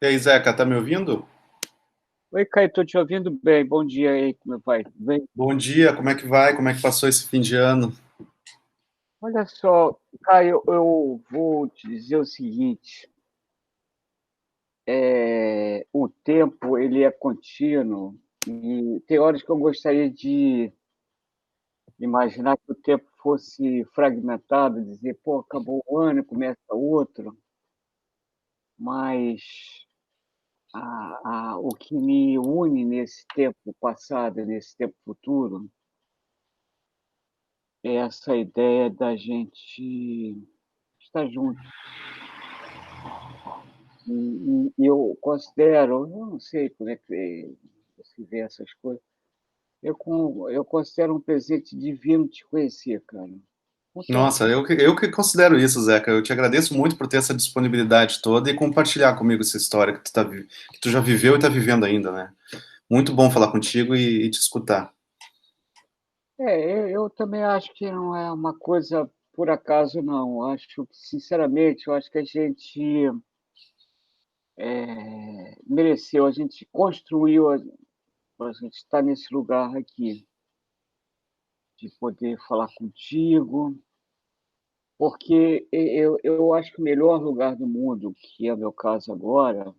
E aí, Zeca, tá me ouvindo? Oi, Caio, estou te ouvindo bem. Bom dia aí, como vai? Tudo bem? Bom dia, como é que vai? Como é que passou esse fim de ano? Olha só, Caio, eu vou te dizer o seguinte: o tempo ele é contínuo e tem horas que eu gostaria de imaginar que o tempo fosse fragmentado, dizer, pô, acabou o ano, começa outro, mas o que me une nesse tempo passado, e nesse tempo futuro, é essa ideia da gente estar junto. E eu considero, eu não sei como é que se vê essas coisas, eu considero um presente divino te conhecer, cara. O tempo, Nossa, eu que considero isso, Zeca. Eu te agradeço muito por ter essa disponibilidade toda e compartilhar comigo essa história que tu já viveu e tá vivendo ainda, né? Muito bom falar contigo e te escutar. eu também acho que não é uma coisa por acaso, não. Acho, sinceramente, eu acho que a gente mereceu, a gente construiu, a gente está nesse lugar aqui, de poder falar contigo, porque eu acho que o melhor lugar do mundo, que é o meu caso agora,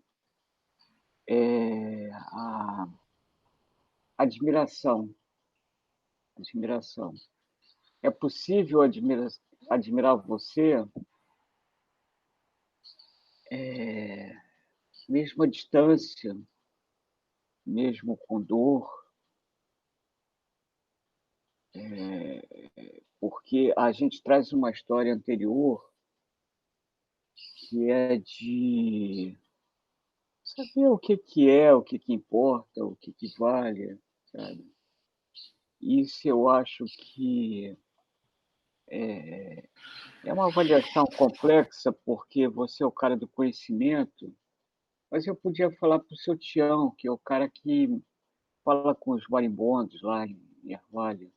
é a admiração. Admiração. É possível admirar você, mesmo à distância, mesmo com dor, porque a gente traz uma história anterior que é de saber o que é, o que importa, o que vale, sabe? Isso eu acho que é uma avaliação complexa, porque você é o cara do conhecimento, mas eu podia falar para o seu Tião, que é o cara que fala com os marimbondos lá em Ervalha.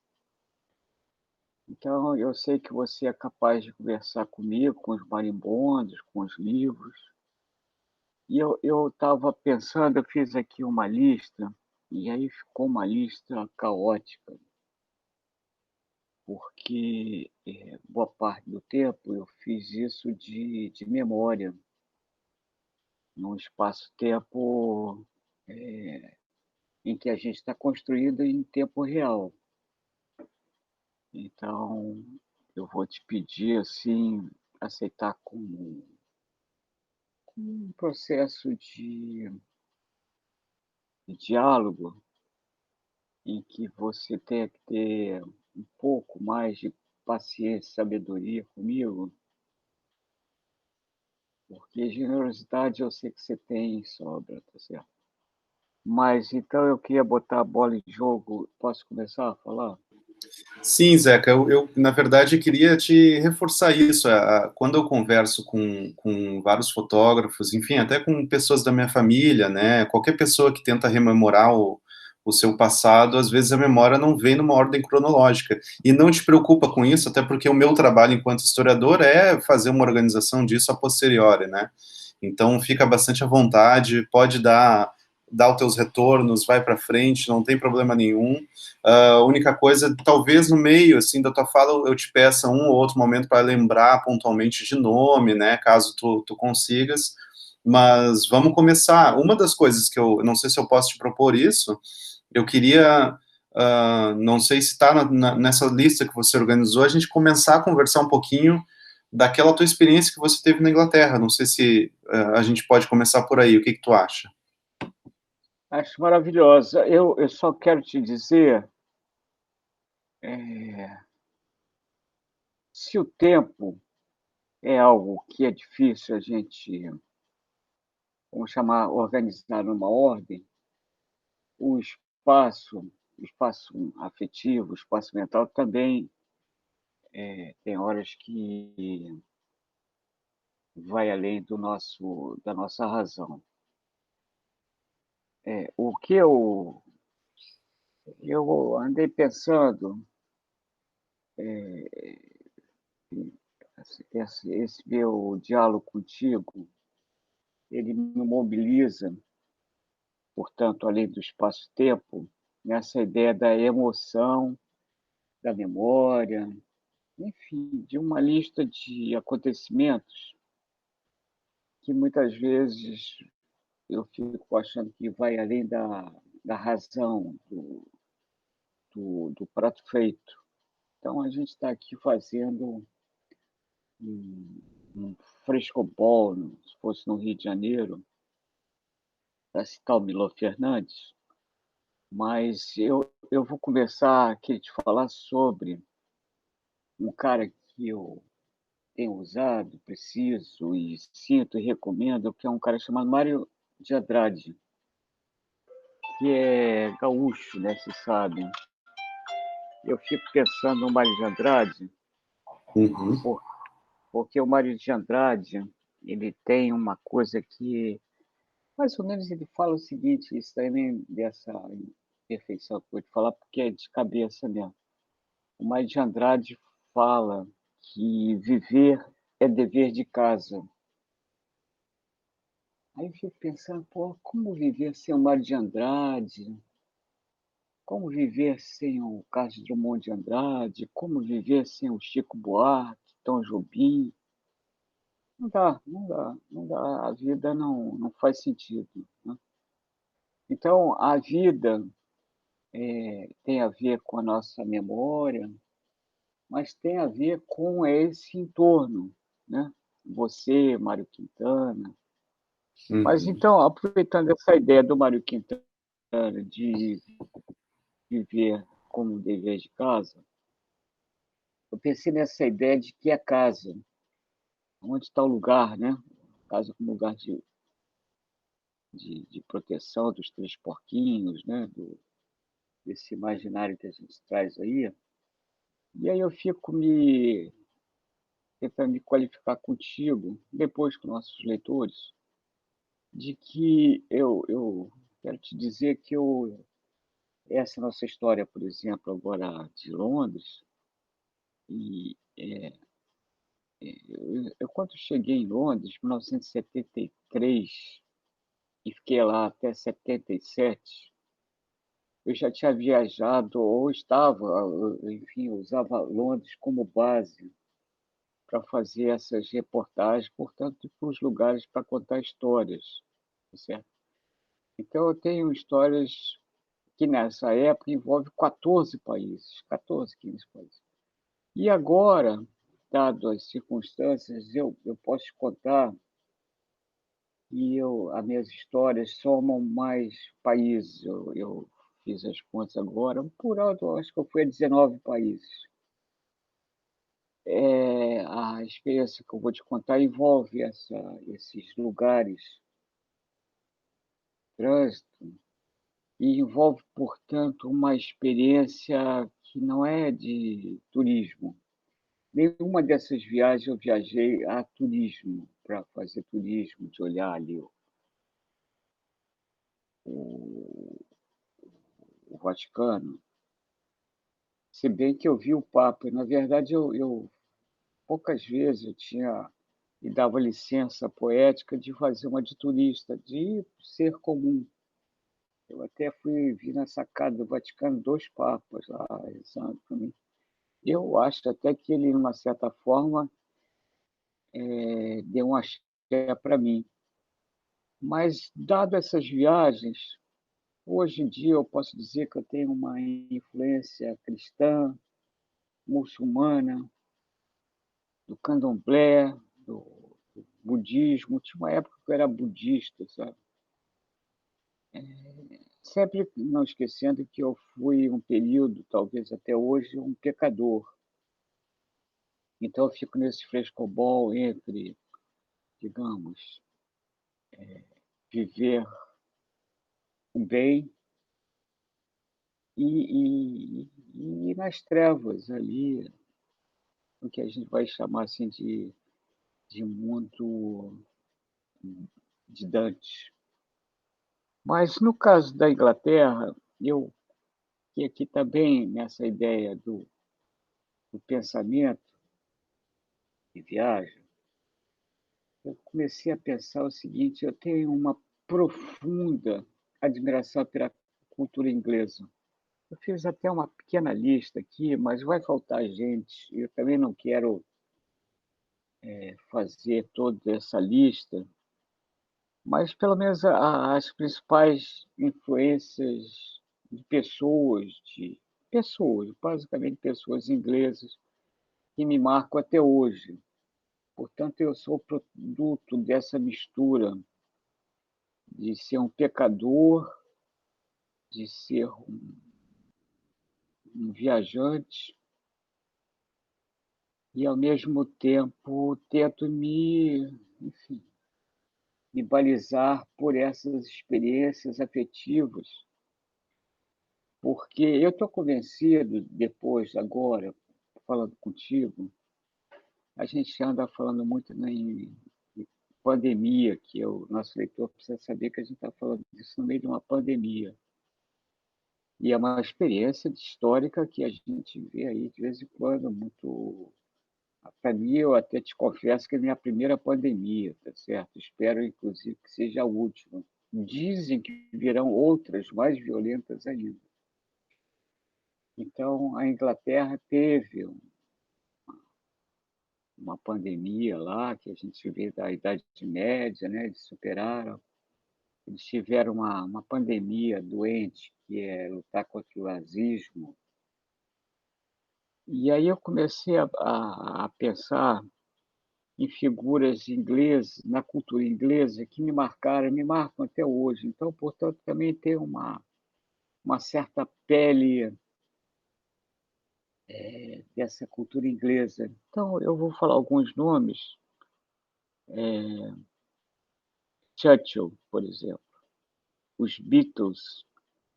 Então, eu sei que você é capaz de conversar comigo, com os marimbondos, com os livros. E eu estava pensando, eu fiz aqui uma lista, e aí ficou uma lista caótica, porque boa parte do tempo eu fiz isso de memória, num espaço-tempo em que a gente está construído em tempo real. Então, eu vou te pedir, assim, aceitar como um processo de diálogo em que você tenha que ter um pouco mais de paciência e sabedoria comigo, porque generosidade eu sei que você tem em sobra, tá certo? Mas então eu queria botar a bola em jogo. Posso começar a falar? Sim, Zeca, na verdade queria te reforçar isso. Quando eu converso com vários fotógrafos, enfim, até com pessoas da minha família, né? Qualquer pessoa que tenta rememorar o seu passado, às vezes a memória não vem numa ordem cronológica. E não te preocupa com isso, até porque o meu trabalho enquanto historiador é fazer uma organização disso a posteriori, né? Então fica bastante à vontade, pode dar os teus retornos, vai para frente, não tem problema nenhum. A única coisa, talvez no meio assim da tua fala eu te peça um ou outro momento para lembrar pontualmente de nome, né, caso tu consigas. Mas vamos começar. Uma das coisas que eu não sei se eu posso te propor isso, eu queria, não sei se está nessa lista que você organizou, a gente começar a conversar um pouquinho daquela tua experiência que você teve na Inglaterra. Não sei se a gente pode começar por aí. O que que tu acha? Acho maravilhosa. Eu só quero te dizer, se o tempo é algo que é difícil a gente, vamos chamar, organizar numa ordem, o espaço afetivo, o espaço mental também tem horas que vai além da nossa razão. O que eu andei pensando, esse meu diálogo contigo, ele me mobiliza, portanto, além do espaço-tempo, nessa ideia da emoção, da memória, enfim, de uma lista de acontecimentos que muitas vezes eu fico achando que vai além da razão, do prato feito. Então, a gente está aqui fazendo um frescobol, se fosse no Rio de Janeiro, para citar o Milor Fernandes, mas eu vou começar aqui a te falar sobre um cara que eu tenho usado, preciso e sinto e recomendo, que é um cara chamado Mário de Andrade, que é gaúcho, né, se sabe. Eu fico pensando no Mário de Andrade, Uhum. por- porque o Mário de Andrade, ele tem uma coisa que, mais ou menos, ele fala o seguinte, isso daí nem dessa imperfeição que eu vou te falar, porque é de cabeça mesmo. O Mário de Andrade fala que viver é dever de casa. Aí eu fico pensando, pô, como viver sem o Mário de Andrade? Como viver sem o Carlos Drummond de Andrade? Como viver sem o Chico Buarque, Tom Jobim? Não dá, não dá, não dá. A vida não faz sentido, né? Então, a vida tem a ver com a nossa memória, mas tem a ver com esse entorno, né? Você, Mário Quintana. Mas Uhum. então, aproveitando essa ideia do Mário Quintana de viver como dever de casa, eu pensei nessa ideia de que é casa, onde está o lugar, né? Casa como lugar de proteção dos três porquinhos, né? Desse imaginário que a gente traz aí. E aí eu fico tentando me qualificar contigo, depois com nossos leitores, de que eu quero te dizer que essa nossa história, por exemplo, agora de Londres, e eu quando cheguei em Londres, em 1973, e fiquei lá até 77, eu já tinha viajado ou estava, enfim, usava Londres como base para fazer essas reportagens, portanto, para os lugares para contar histórias, tá certo? Então, eu tenho histórias que nessa época envolve 14 países, 14, 15 países. E agora, dado as circunstâncias, eu posso te contar que as minhas histórias somam mais países. Eu fiz as contas agora, por alto, eu acho que eu fui a 19 países. A experiência que eu vou te contar envolve esses lugares, trânsito, e envolve, portanto, uma experiência que não é de turismo. Nenhuma dessas viagens eu viajei a turismo, para fazer turismo, de olhar ali o, o Vaticano. Se bem que eu vi o Papa, na verdade, poucas vezes eu tinha e dava licença poética de fazer uma de turista, de ser comum. Eu até vi na sacada do Vaticano dois papas lá rezando para mim. Eu acho até que ele, de uma certa forma, deu um axé para mim. Mas, dado essas viagens, hoje em dia eu posso dizer que eu tenho uma influência cristã, muçulmana, do candomblé, do budismo. Tinha uma época que eu era budista, sabe? Sempre não esquecendo que eu fui um período, talvez até hoje, um pecador. Então eu fico nesse frescobol entre, digamos, viver o bem e nas trevas ali, o que a gente vai chamar assim de mundo de Dante. Mas no caso da Inglaterra, eu que aqui também nessa ideia do pensamento de viagem, eu comecei a pensar o seguinte: eu tenho uma profunda admiração pela cultura inglesa. Eu fiz até uma pequena lista aqui, mas vai faltar gente. Eu também não quero fazer toda essa lista, mas pelo menos as principais influências de pessoas, basicamente pessoas inglesas, que me marcam até hoje. Portanto, eu sou produto dessa mistura de ser um pecador, de ser um viajante, e ao mesmo tempo tento enfim, me balizar por essas experiências afetivas, porque eu estou convencido, depois, agora, falando contigo, a gente anda falando muito em pandemia, que o nosso leitor precisa saber que a gente está falando disso no meio de uma pandemia. E é uma experiência histórica que a gente vê aí de vez em quando, muito. Para mim, eu até te confesso que é a minha primeira pandemia, tá certo? Espero, inclusive, que seja a última. Dizem que virão outras mais violentas ainda. Então, a Inglaterra teve uma pandemia lá, que a gente vê da Idade Média, né? Eles superaram. Eles tiveram uma pandemia doente, que é lutar contra o nazismo. E aí eu comecei a pensar em figuras inglesas, na cultura inglesa, que me marcam até hoje. Então, portanto, também tem uma certa pele dessa cultura inglesa. Então, eu vou falar alguns nomes. Churchill, por exemplo, os Beatles,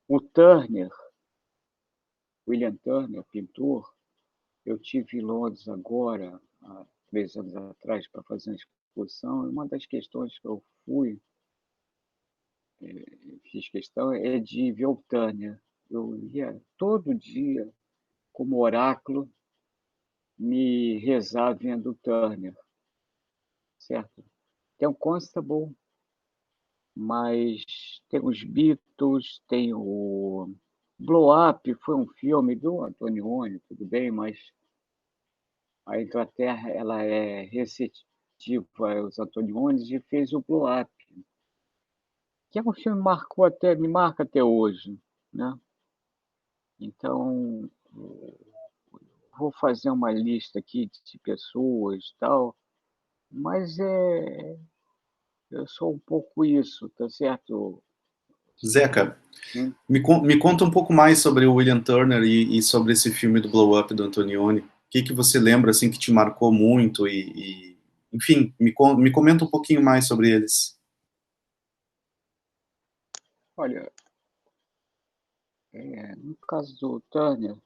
o Turner, William Turner, pintor. Eu tive em Londres agora, há 3 anos atrás, para fazer uma exposição. Uma das questões que eu fiz questão é de ver o Turner. Eu ia todo dia, como oráculo, me rezar vendo o Turner, certo? Tem o Constable, mas tem os Beatles, tem o Blow Up, foi um filme do Antonioni, tudo bem, mas a Inglaterra ela é receptiva aos Antonionis e fez o Blow Up, que é um filme que me marca até hoje, né? Então, vou fazer uma lista aqui de pessoas e tal, mas eu sou um pouco isso, tá certo? Zeca, Hum? me conta um pouco mais sobre o William Turner e sobre esse filme do Blow Up do Antonioni. O que que você lembra assim que te marcou muito enfim, me comenta um pouquinho mais sobre eles. Olha, no caso do Turner,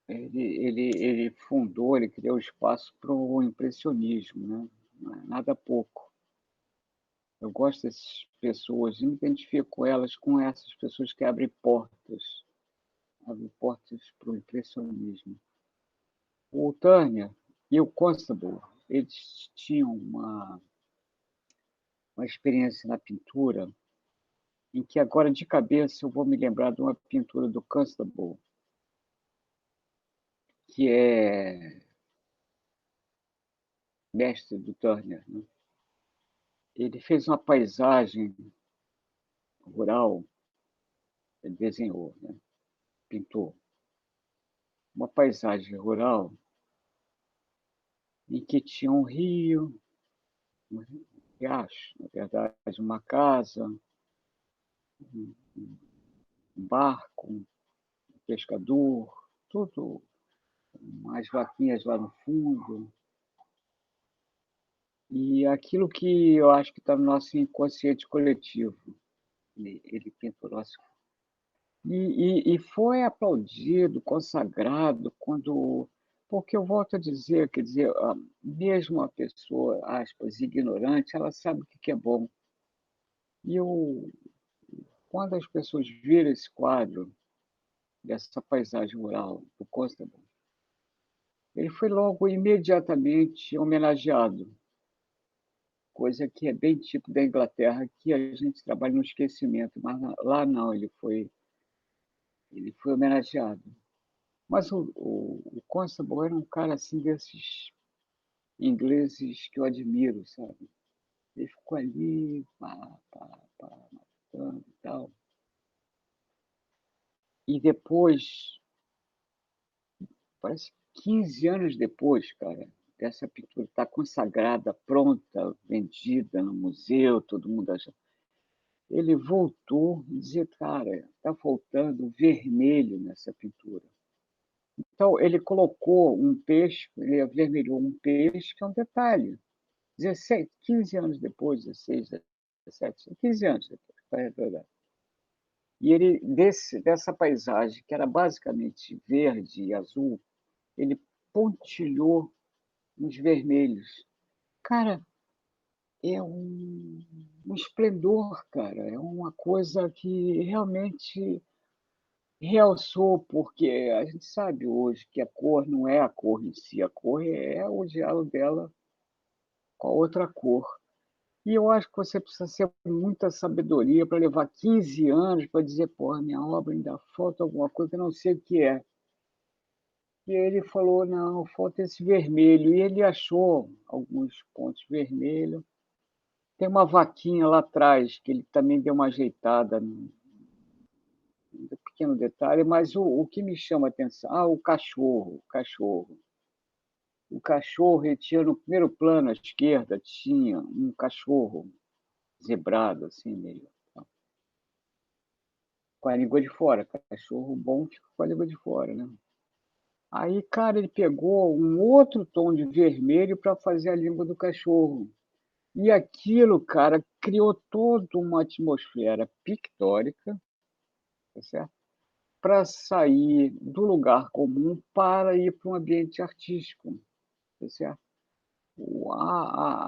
ele fundou, ele criou espaço para o impressionismo, né? Não é nada pouco. Eu gosto dessas pessoas, e me identifico com essas pessoas que abrem portas para o impressionismo. O Turner e o Constable, eles tinham uma experiência na pintura em que agora de cabeça eu vou me lembrar de uma pintura do Constable, que é mestre do Turner, né? Ele fez uma paisagem rural, ele desenhou, né? Pintou uma paisagem rural em que tinha um rio, um riacho, na verdade, uma casa, um barco, um pescador, tudo, umas vaquinhas lá no fundo. E aquilo que eu acho que está no nosso inconsciente coletivo, ele pintou nosso. E foi aplaudido, consagrado, quando. Porque eu volto a dizer, quer dizer, mesmo a pessoa, aspas, ignorante, ela sabe o que é bom. E quando as pessoas viram esse quadro, dessa paisagem rural do Constable, ele foi logo imediatamente homenageado, coisa que é bem tipo da Inglaterra, que a gente trabalha no esquecimento, mas lá não, ele foi homenageado. Mas o Constable era um cara assim desses ingleses que eu admiro, sabe? Ele ficou ali, matando e tal. E depois, parece 15 anos depois, cara, dessa pintura estar consagrada, pronta, vendida no museu, todo mundo achando. Ele voltou e dizia, cara, está faltando vermelho nessa pintura. Então, ele colocou um peixe, ele avermelhou um peixe, que é um detalhe. 16, 15 anos depois, 16, 17, 15 anos depois, para arredondar. E ele, dessa paisagem, que era basicamente verde e azul, ele pontilhou uns vermelhos. Cara, é um esplendor, cara. É uma coisa que realmente realçou, porque a gente sabe hoje que a cor não é a cor em si, a cor é o diálogo dela com a outra cor. E eu acho que você precisa ter muita sabedoria para levar 15 anos para dizer, porra, minha obra ainda falta alguma coisa que eu não sei o que é. E ele falou, não, falta esse vermelho. E ele achou alguns pontos vermelhos. Tem uma vaquinha lá atrás, que ele também deu uma ajeitada, um pequeno detalhe, mas o que me chama a atenção, o cachorro, o cachorro. O cachorro, ele tinha no primeiro plano à esquerda, tinha um cachorro zebrado, assim, meio com a língua de fora. Cachorro bom fica com a língua de fora, né? Aí, cara, ele pegou um outro tom de vermelho para fazer a língua do cachorro. E aquilo, cara, criou toda uma atmosfera pictórica, tá certo? Para sair do lugar comum para ir para um ambiente artístico, tá certo?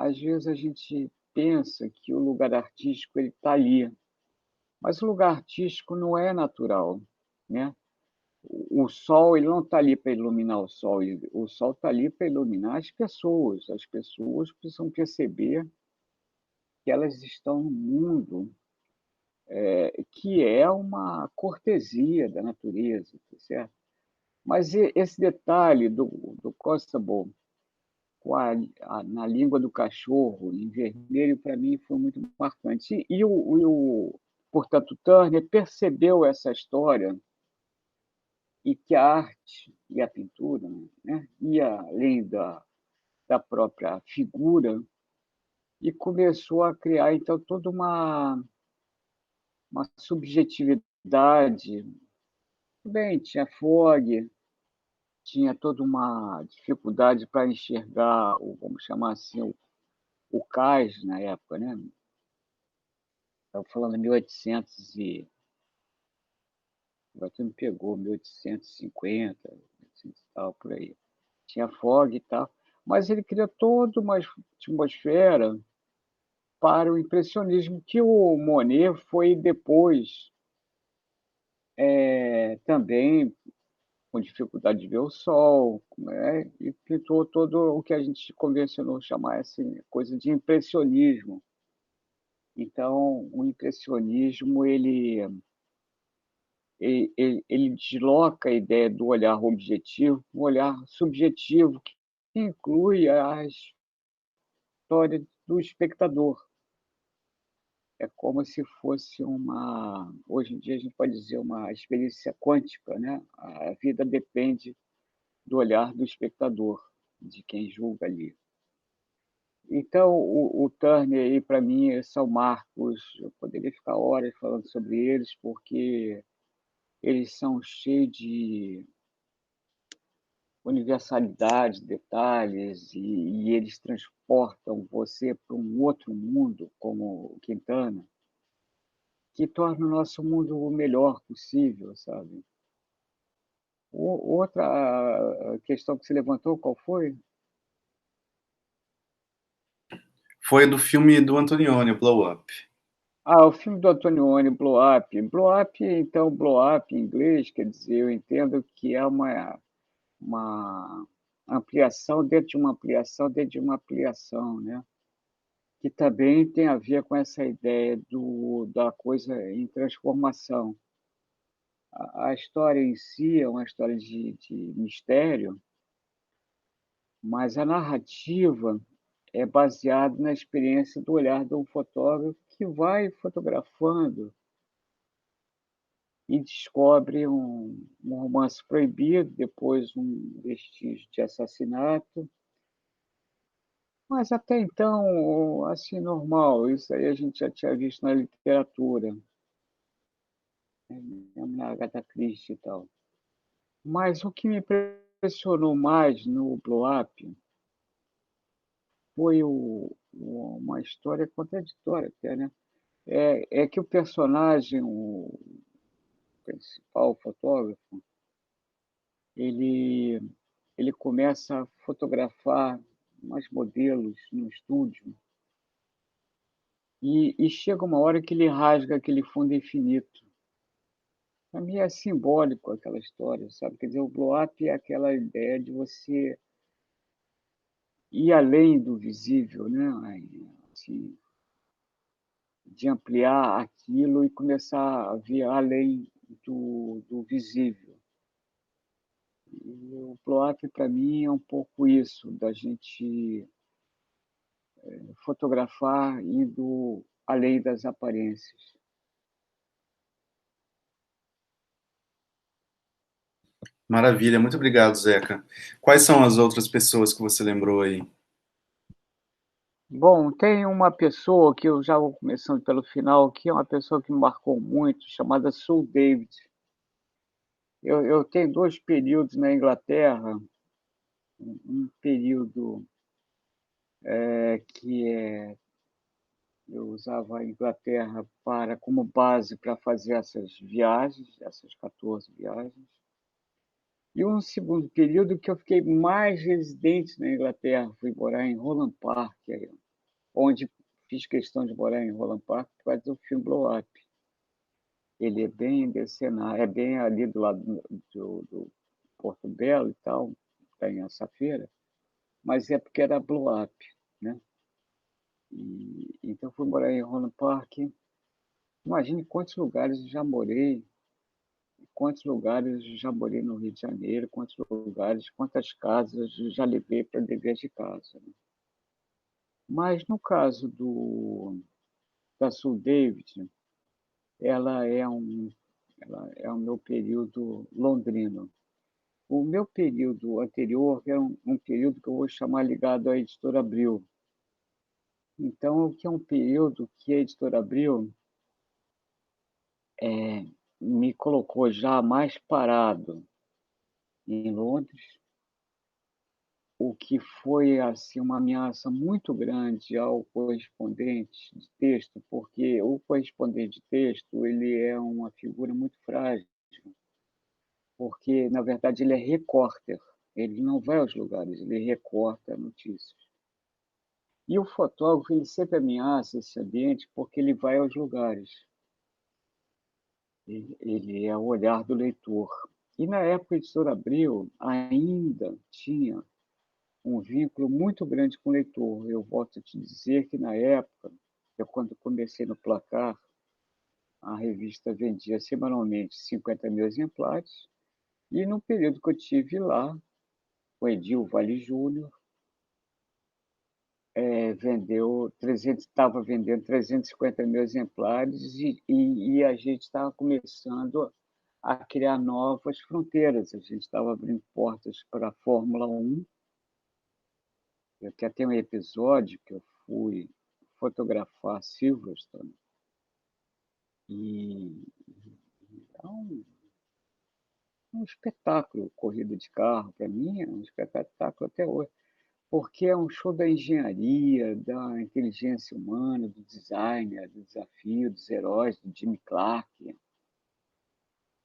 Às vezes a gente pensa que o lugar artístico ele está ali, mas o lugar artístico não é natural, né? O sol ele não está ali para iluminar o sol, o sol está ali para iluminar as pessoas. As pessoas precisam perceber que elas estão no mundo que é uma cortesia da natureza, tá certo? Mas esse detalhe do Constable com na língua do cachorro, em vermelho, para mim foi muito marcante. Portanto, Turner percebeu essa história e que a arte e a pintura, né, ia além da própria figura e começou a criar, então, toda uma subjetividade. Bem, tinha Fogg, tinha toda uma dificuldade para enxergar, vamos chamar assim, o cais na época, né? Estava falando de 1800 e... Agora tu me pegou, 1850, 1800 e tal, por aí. Tinha Fogg e tal, mas ele cria toda uma atmosfera para o impressionismo, que o Monet foi depois também com dificuldade de ver o sol, né? E pintou todo o que a gente convencionou chamar assim, coisa de impressionismo. Então, o impressionismo ele desloca a ideia do olhar objetivo para um olhar subjetivo, que inclui a história do espectador. É como se fosse hoje em dia a gente pode dizer uma experiência quântica, né? A vida depende do olhar do espectador, de quem julga ali. Então, o Turner aí, para mim, são marcos. Eu poderia ficar horas falando sobre eles, porque eles são cheios de universalidade, detalhes, e eles transportam você para um outro mundo, como o Quintana, que torna o nosso mundo o melhor possível, sabe? Outra questão que você levantou, qual foi? Foi do filme do Antonioni, Blow Up. O filme do Antonioni, Blow Up. Blow Up, então, Blow Up em inglês, quer dizer, eu entendo que é uma ampliação dentro de uma ampliação dentro de uma ampliação, né? Que também tem a ver com essa ideia da coisa em transformação. A história em si é uma história de mistério, mas a narrativa é baseada na experiência do olhar de um fotógrafo que vai fotografando e descobre um romance proibido, depois um vestígio de assassinato. Mas até então, assim, normal, isso aí a gente já tinha visto na literatura, né, mesmo na Agatha Christie e tal. Mas o que me impressionou mais no Blow Up foi uma história contraditória até, né? É que o personagem, o principal fotógrafo, ele, ele começa a fotografar mais modelos no estúdio e chega uma hora que ele rasga aquele fundo infinito. Para mim é simbólico aquela história, sabe? Quer dizer, o blow up é aquela ideia de você ir além do visível, né? Assim, de ampliar aquilo e começar a ver além do visível. E o blow up, para mim, é um pouco isso, da gente fotografar indo além das aparências. Maravilha, muito obrigado, Zeca. Quais são as outras pessoas que você lembrou aí? Bom, tem uma pessoa que eu já vou começando pelo final, que é uma pessoa que me marcou muito, chamada Sue David. Eu tenho dois períodos na Inglaterra, um período eu usava a Inglaterra como base para fazer essas viagens, essas 14 viagens. E um segundo período que eu fiquei mais residente na Inglaterra, fui morar em Holland Park, onde fiz questão de morar em Holland Park por causa do filme Blow Up. Ele é bem desse cenário, é bem ali do lado do Porto Belo e tal, tem essa feira, mas é porque era Blow Up, né? Então fui morar em Holland Park. Imagine quantos lugares eu já morei, quantos lugares eu já morei no Rio de Janeiro, quantos lugares, quantas casas eu já levei para dever de casa, né? Mas no caso da Sul David, ela é um, ela é o meu período londrino. O meu período anterior era um período que eu vou chamar ligado à Editora Abril. Então, o que é um período que a Editora Abril me colocou já mais parado em Londres, o que foi assim uma ameaça muito grande ao correspondente de texto, porque o correspondente de texto ele é uma figura muito frágil, porque na verdade ele é repórter, ele não vai aos lugares, ele recorta notícias. E o fotógrafo ele sempre ameaça esse ambiente porque ele vai aos lugares. Ele é o olhar do leitor. E na época de Editora Abril ainda tinha um vínculo muito grande com o leitor. Eu volto a te dizer que na época, quando comecei no Placar, a revista vendia semanalmente 50 mil exemplares, e no período que eu tive lá, o Edil Vale Júnior estava vendendo 350 mil exemplares e a gente estava começando a criar novas fronteiras. A gente estava abrindo portas para a Fórmula 1. Eu até tenho um episódio que eu fui fotografar Silverstone e é um espetáculo corrida de carro. Para mim é um espetáculo até hoje, porque é um show da engenharia, da inteligência humana, do design, do desafio, dos heróis, do Jimmy Clark,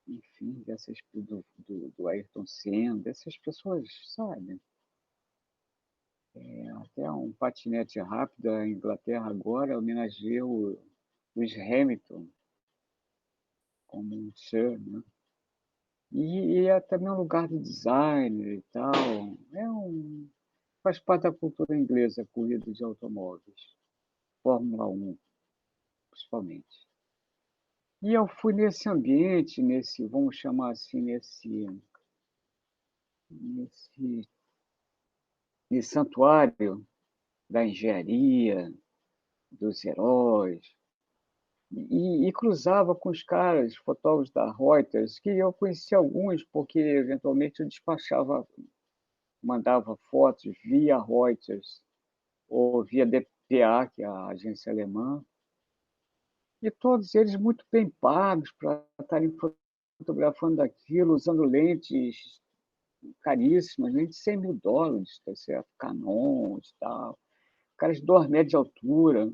enfim, do Ayrton Senna, dessas pessoas, sabe? Até um patinete rápido, a Inglaterra agora homenageia o Lewis Hamilton como um Sir, né? E é também um lugar de designer e tal. Faz parte da cultura inglesa, corrida de automóveis, Fórmula 1, principalmente. E eu fui nesse ambiente, vamos chamar assim, nesse, nesse santuário da engenharia, dos heróis, e cruzava com os caras, fotógrafos da Reuters, que eu conhecia alguns, porque eventualmente eu despachava, mandava fotos via Reuters ou via DPA, que é a agência alemã, e todos eles muito bem pagos para estarem fotografando aquilo, usando lentes caríssimas, lentes de US$ 100.000, tá certo? Canons e tal. Caras de 2 metros de altura,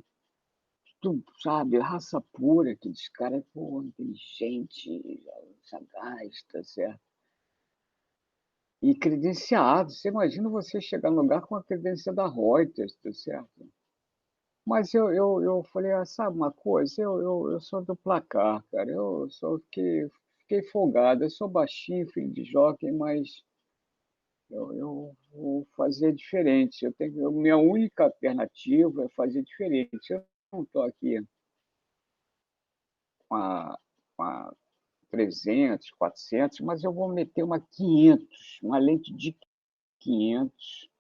tudo, sabe, raça pura, aqueles caras, pô, inteligente, sagaz, tá certo? E credenciado. Você imagina você chegar no lugar com a credencial da Reuters, tá certo? Mas eu falei, sabe uma coisa? Eu sou do placar, cara. Eu só fiquei folgado. Eu sou baixinho, filho de jockey, mas eu vou fazer diferente. Minha única alternativa é fazer diferente. Eu não estou aqui com a 300, 400, mas eu vou meter uma 500, uma lente de 500.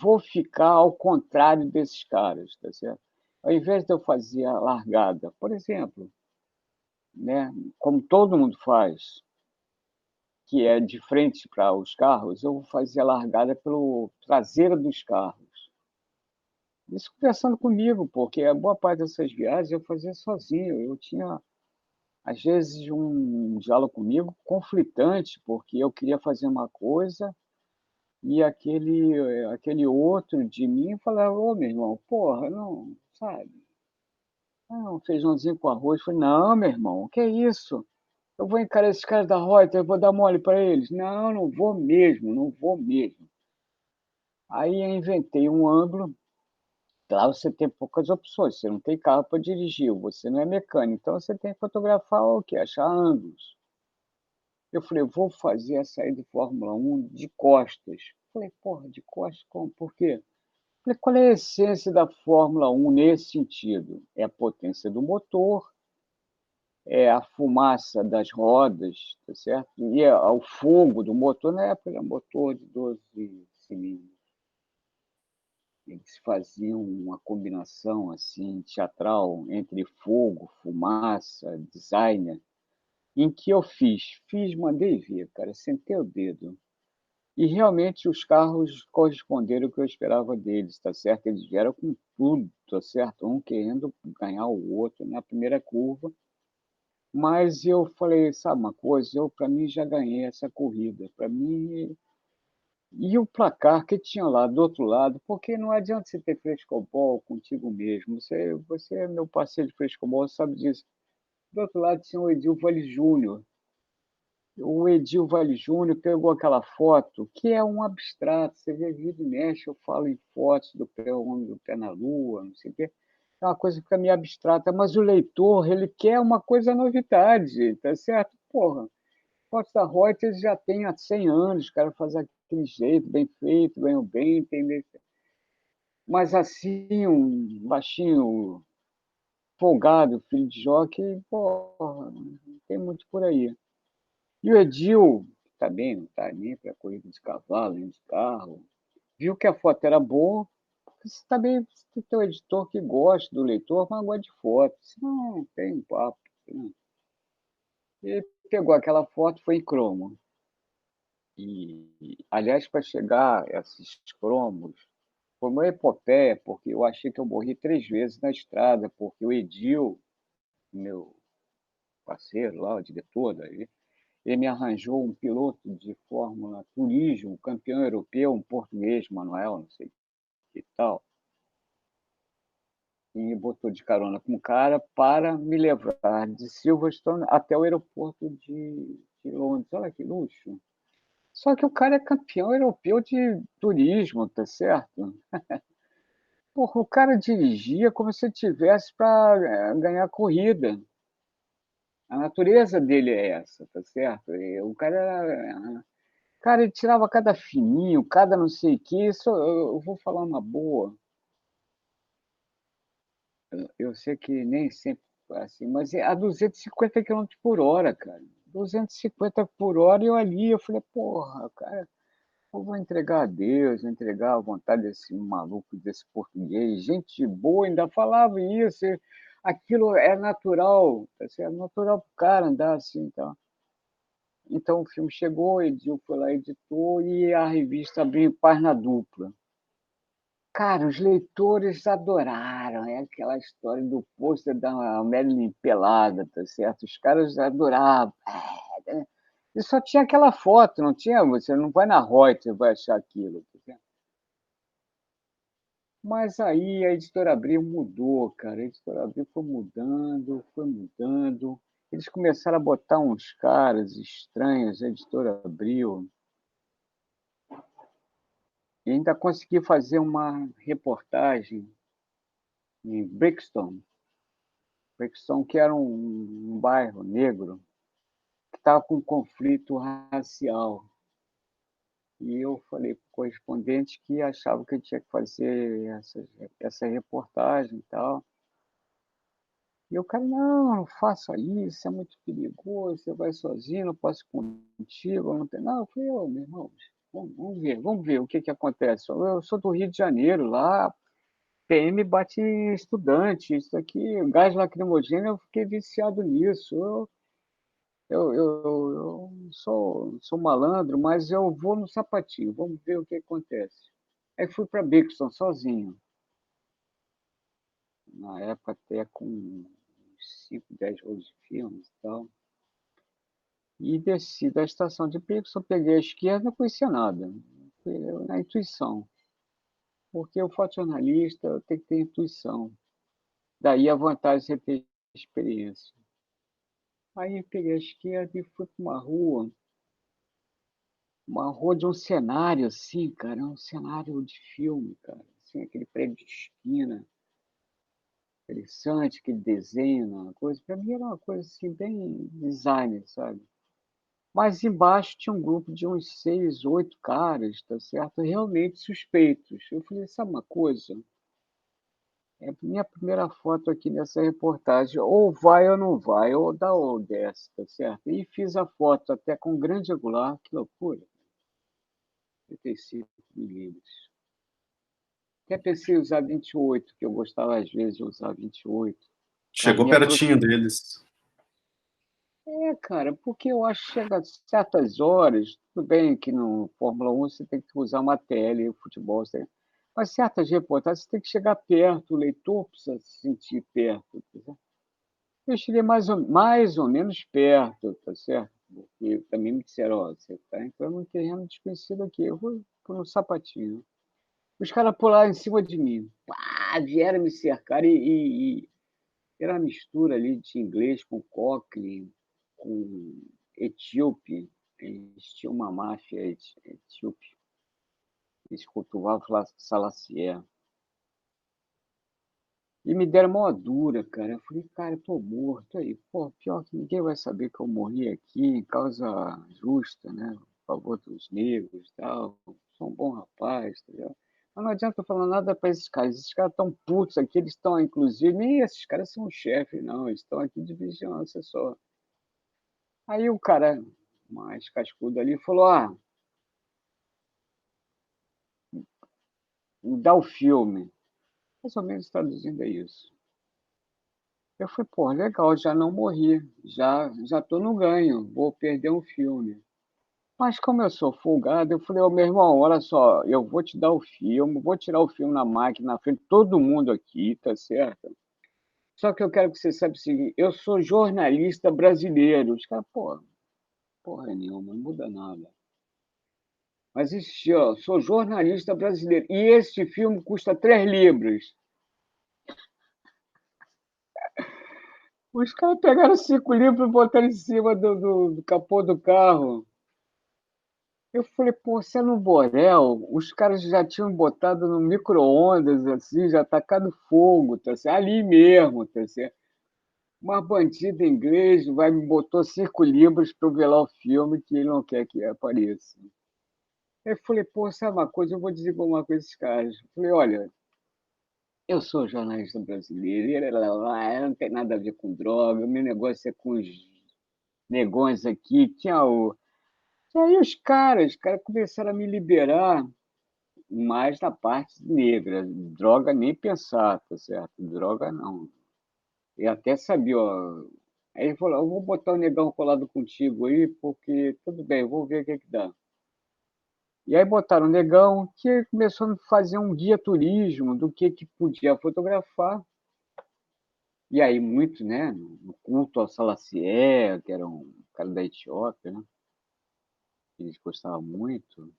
Vou ficar ao contrário desses caras, tá certo? Ao invés de eu fazer a largada, por exemplo, né, como todo mundo faz, que é de frente para os carros, eu vou fazer a largada pelo traseiro dos carros. Isso conversando comigo, porque a boa parte dessas viagens eu fazia sozinho. Eu tinha, às vezes, um diálogo comigo conflitante, porque eu queria fazer uma coisa e aquele outro de mim falava, ô, meu irmão, porra, não, sabe? Ah, um feijãozinho com arroz. Eu falei, não, meu irmão, o que é isso? Eu vou encarar esses caras da Reuters, eu vou dar mole para eles. Não, não vou mesmo, não vou mesmo. Aí eu inventei um ângulo. Lá você tem poucas opções, você não tem carro para dirigir, você não é mecânico, então você tem que fotografar o quê? Achar ângulos. Eu falei, vou fazer a saída de Fórmula 1 de costas. Falei, porra, de costas como? Por quê? Falei, qual é a essência da Fórmula 1 nesse sentido? É a potência do motor, é a fumaça das rodas, tá certo? E é o fogo do motor, na época era motor de 12 cilindros. Eles faziam uma combinação assim teatral entre fogo, fumaça, designer, em que eu fiz, mandei ver, cara, sentei o dedo. E realmente os carros corresponderam ao que eu esperava deles, tá certo? Eles vieram com tudo, tá certo? Um querendo ganhar o outro na primeira curva. Mas eu falei, sabe uma coisa? Eu, para mim, já ganhei essa corrida. Para mim, e o placar que tinha lá do outro lado, porque não adianta você ter frescobol contigo mesmo. Você é meu parceiro de frescobol, sabe disso. Do outro lado tinha o Edil Vale Júnior. O Edil Vale Júnior pegou aquela foto, que é um abstrato. Você vê vídeo e mexe, eu falo em fotos do pé, o homem do pé na lua, não sei o quê. É uma coisa que fica meio abstrata, mas o leitor, ele quer uma coisa novidade, tá certo? Porra, fotos da Reuters já tem há 100 anos, o cara faz aquele jeito, bem feito, ganham bem, tem... Mas assim, um baixinho, folgado, filho de jockey, porra, não tem muito por aí. E o Edil, tá bem, não tá nem para corrida de cavalo, nem de carro, viu que a foto era boa, porque você também tem que ter um editor que gosta do leitor, mas gosta de foto. Senão não tem um papo. Né? E pegou aquela foto, foi em cromo. Aliás, para chegar a esses cromos, foi uma epopeia, porque eu achei que eu morri 3 vezes na estrada, porque o Edil, meu parceiro lá, o diretor daí, ele me arranjou um piloto de Fórmula Turismo, campeão europeu, um português, Manuel, não sei que tal, e botou de carona com o cara para me levar de Silverstone até o aeroporto de Londres. Olha que luxo. Só que o cara é campeão europeu de turismo, tá certo? Porra, o cara dirigia como se tivesse para ganhar corrida. A natureza dele é essa, tá certo? O cara, ele tirava cada fininho, cada não sei o que. Isso eu vou falar uma boa. Eu sei que nem sempre é assim, mas é a 250 quilômetros por hora, cara. 250 por hora e eu ali, eu falei, porra, cara, eu vou entregar a Deus, vou entregar a vontade desse maluco, desse português. Gente boa, ainda falava isso. Aquilo é natural, tá certo? É natural pro cara andar assim, então. Então o filme chegou, o Edil foi lá, editou, e a revista abriu em página dupla. Cara, os leitores adoraram, é aquela história do pôster da Marilyn pelada, tá certo? Os caras adoravam. Né? E só tinha aquela foto, não tinha? Você não vai na Reuters, vai achar aquilo. Tá certo? Mas aí a editora Abril mudou, cara. A editora Abril foi mudando, foi mudando. Eles começaram a botar uns caras estranhos, a editora Abril. E ainda consegui fazer uma reportagem em Brixton, que era um bairro negro que estava com um conflito racial. E eu falei para o correspondente que achava que eu tinha que fazer essa reportagem e tal. E o cara, não, não faça isso, é muito perigoso, você vai sozinho, não posso ir contigo, não tem. Não, eu falei, ô, meu irmão, vamos ver o que, que acontece. Eu sou do Rio de Janeiro, lá PM bate em estudante, isso aqui, gás lacrimogêneo, eu fiquei viciado nisso. Eu sou malandro, mas eu vou no sapatinho, vamos ver o que acontece. Aí fui para Brixton sozinho, na época até com uns 5, 10 rolos de filmes e tal. E desci da estação de Brixton, peguei a esquerda, não conhecia nada, na intuição. Porque o fotojornalista tem que ter intuição. Daí a vantagem de você ter experiência. Aí peguei a esquerda e fui para uma rua de um cenário assim, cara, um cenário de filme, cara. Assim, aquele prédio de esquina, interessante, aquele desenho, uma coisa. Para mim era uma coisa assim, bem designer, sabe? Mas embaixo tinha um grupo de uns 6, 8 caras, tá certo? Realmente suspeitos. Eu falei, sabe uma coisa? É a minha primeira foto aqui nessa reportagem. Ou vai ou não vai, ou dá ou desce, tá certo? E fiz a foto até com grande angular, que loucura. 35 milímetros. Até pensei em usar 28, que eu gostava às vezes de usar 28, para Chegou me pertinho aproximar. deles. É, cara, porque eu acho que chega a certas horas, tudo bem que no Fórmula 1 você tem que usar uma tele, o futebol, mas certas reportagens você tem que chegar perto, o leitor precisa se sentir perto. Tá certo? Eu cheguei mais ou menos perto, tá certo? Porque também me disseram, ó, você está entrando num terreno desconhecido aqui, eu vou por um sapatinho. Os caras pularam em cima de mim. Pá, vieram me cercar e era uma mistura ali de inglês com cockney, com etíope. Eles tinham uma máfia etíope. Eles cultuavam Salacier. E me deram mó dura, cara. Eu falei, cara, eu tô morto aí. Pô, pior que ninguém vai saber que eu morri aqui em causa justa, né? A favor dos negros e tal. Sou um bom rapaz, entendeu? Mas não adianta eu falar nada para esses caras. Esses caras estão putos aqui, eles estão, inclusive, nem esses caras são chefes, não. Eles estão aqui de vigilância só. Aí o cara mais cascudo ali falou: ah, me dá o filme. Mais ou menos traduzindo é isso. Eu falei, pô, legal, já não morri, já tô no ganho, vou perder um filme. Mas como eu sou folgado, eu falei, ô meu irmão, olha só, eu vou te dar o filme, vou tirar o filme na máquina, na frente de todo mundo aqui, tá certo? Só que eu quero que você saiba o seguinte, eu sou jornalista brasileiro. Os caras, pô, porra nenhuma, não muda nada. Mas isso, ó, sou jornalista brasileiro. E este filme custa 3 libras. Os caras pegaram 5 livros e botaram em cima do capô do carro. Eu falei, pô, você é no Borel, os caras já tinham botado no micro-ondas, assim, já tacado fogo, tá certo? Ali mesmo, tá certo? Uma bandida inglês vai me botou 5 libras para eu ver lá o filme que ele não quer que apareça. Aí eu falei, pô, sabe uma coisa? Eu vou dizer uma coisa a esses caras. Eu falei, olha, eu sou jornalista brasileiro, e não tem nada a ver com droga, o meu negócio é com os negões aqui. Tinha o. E aí os caras começaram a me liberar mais na parte negra. Droga nem pensar, tá certo? Droga não. E até sabia, ó. Aí ele falou, eu vou botar o negão colado contigo aí, porque tudo bem, eu vou ver o que que dá. E aí botaram o negão, que começou a me fazer um guia turismo do que podia fotografar. E aí muito, né, no culto ao Salacié, que era um cara da Etiópia, né, que eles gostavam muito.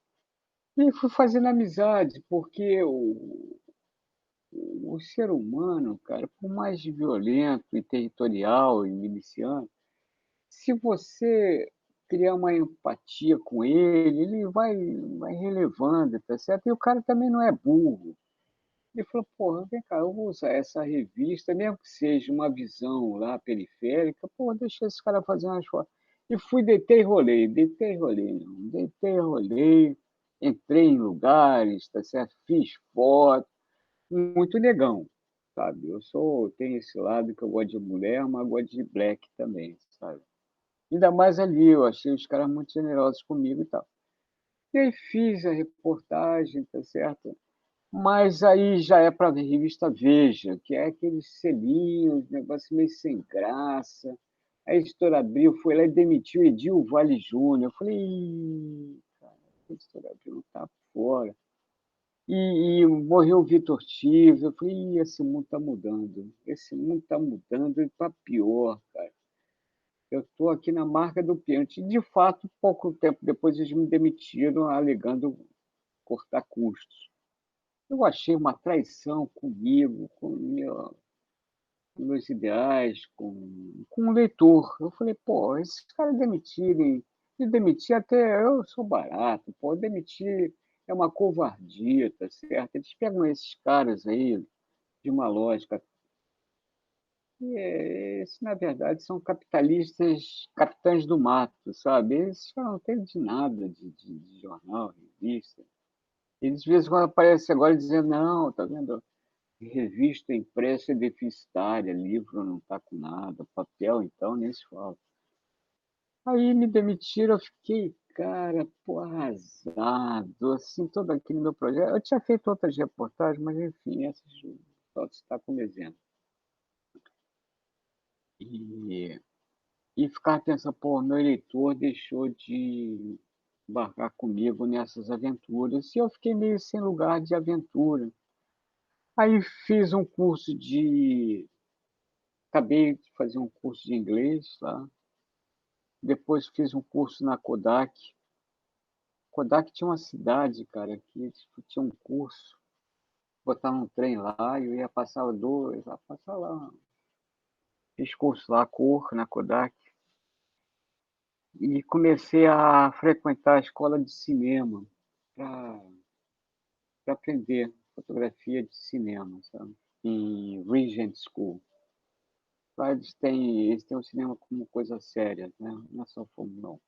E fui fazendo amizade, porque o ser humano, cara, por mais violento e territorial e miliciano, se você criar uma empatia com ele, ele vai relevando, tá certo? E o cara também não é burro. Ele falou, porra, vem cá, eu vou usar essa revista, mesmo que seja uma visão lá periférica, porra, deixa esse cara fazer umas fotos. E fui, deitei e rolei, não. Deitei e rolei, entrei em lugares, tá certo? Fiz foto, muito negão, sabe? Tenho esse lado que eu gosto de mulher, mas gosto de black também, sabe? Ainda mais ali, eu achei os caras muito generosos comigo e tal. E aí fiz a reportagem, tá certo? Mas aí já é para a revista Veja, que é aqueles selinhos, negócio meio sem graça. A editora Abril foi lá e demitiu Edil Vale Júnior. Eu falei, "Ih, cara, a editora Abril tá fora. E morreu o Vitor Tive. Eu falei, "Ih, esse mundo está mudando. Esse mundo está mudando e para pior, cara. Eu estou aqui na marca do pênalti. De fato, pouco tempo depois eles me demitiram, alegando cortar custos. Eu achei uma traição comigo, com meus ideais, com o leitor. Eu falei, pô, esses caras demitirem, me demitir até eu sou barato, pô, demitir é uma covardia, tá certo? Eles pegam esses caras aí de uma lógica. E esses, na verdade, são capitalistas, capitães do mato, sabe? Eles não têm de nada de jornal, revista. Eles, de vez em quando, aparecem agora dizendo, não, tá vendo? Revista impressa é deficitária, livro não está com nada, papel então nem se fala. Aí me demitiram, eu fiquei, cara, pô, arrasado, assim, todo aquele meu projeto. Eu tinha feito outras reportagens, mas enfim, essas só está como exemplo. E, e ficar pensando, pô, meu eleitor deixou de embarcar comigo nessas aventuras, e eu fiquei meio sem lugar de aventura. Aí fiz um curso de Acabei de fazer um curso de inglês lá. Depois fiz um curso na Kodak. Kodak tinha uma cidade, cara, que tinha um curso. Botar um trem lá e eu ia passar dois, lá, passar lá. Fiz curso lá, cor, na Kodak. E comecei a frequentar a escola de cinema para aprender fotografia de cinema, sabe? Em Regent School. Lá eles têm o cinema como coisa séria, né? Não é só filme, não.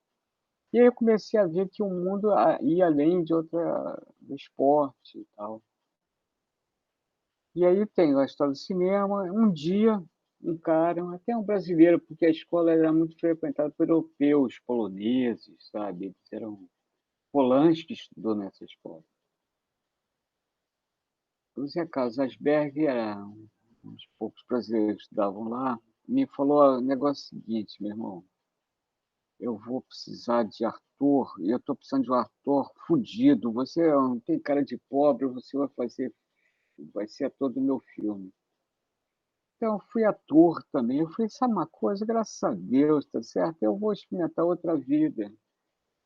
E aí eu comecei a ver que o mundo ia além de do esporte e tal. E aí tem a história do cinema. Um dia, um cara, até um brasileiro, porque a escola era muito frequentada por europeus, poloneses, sabe? Eles eram Polanski estudou nessa escola. O Zé Carlos Asberg era um dos poucos brasileiros que estudavam lá. Me falou o negócio seguinte, meu irmão. Eu vou precisar de ator, e eu estou precisando de um ator fudido. Você não tem cara de pobre, você vai ser ator do meu filme. Então, eu fui ator também. Eu falei, sabe uma coisa? Graças a Deus, tá certo? Eu vou experimentar outra vida.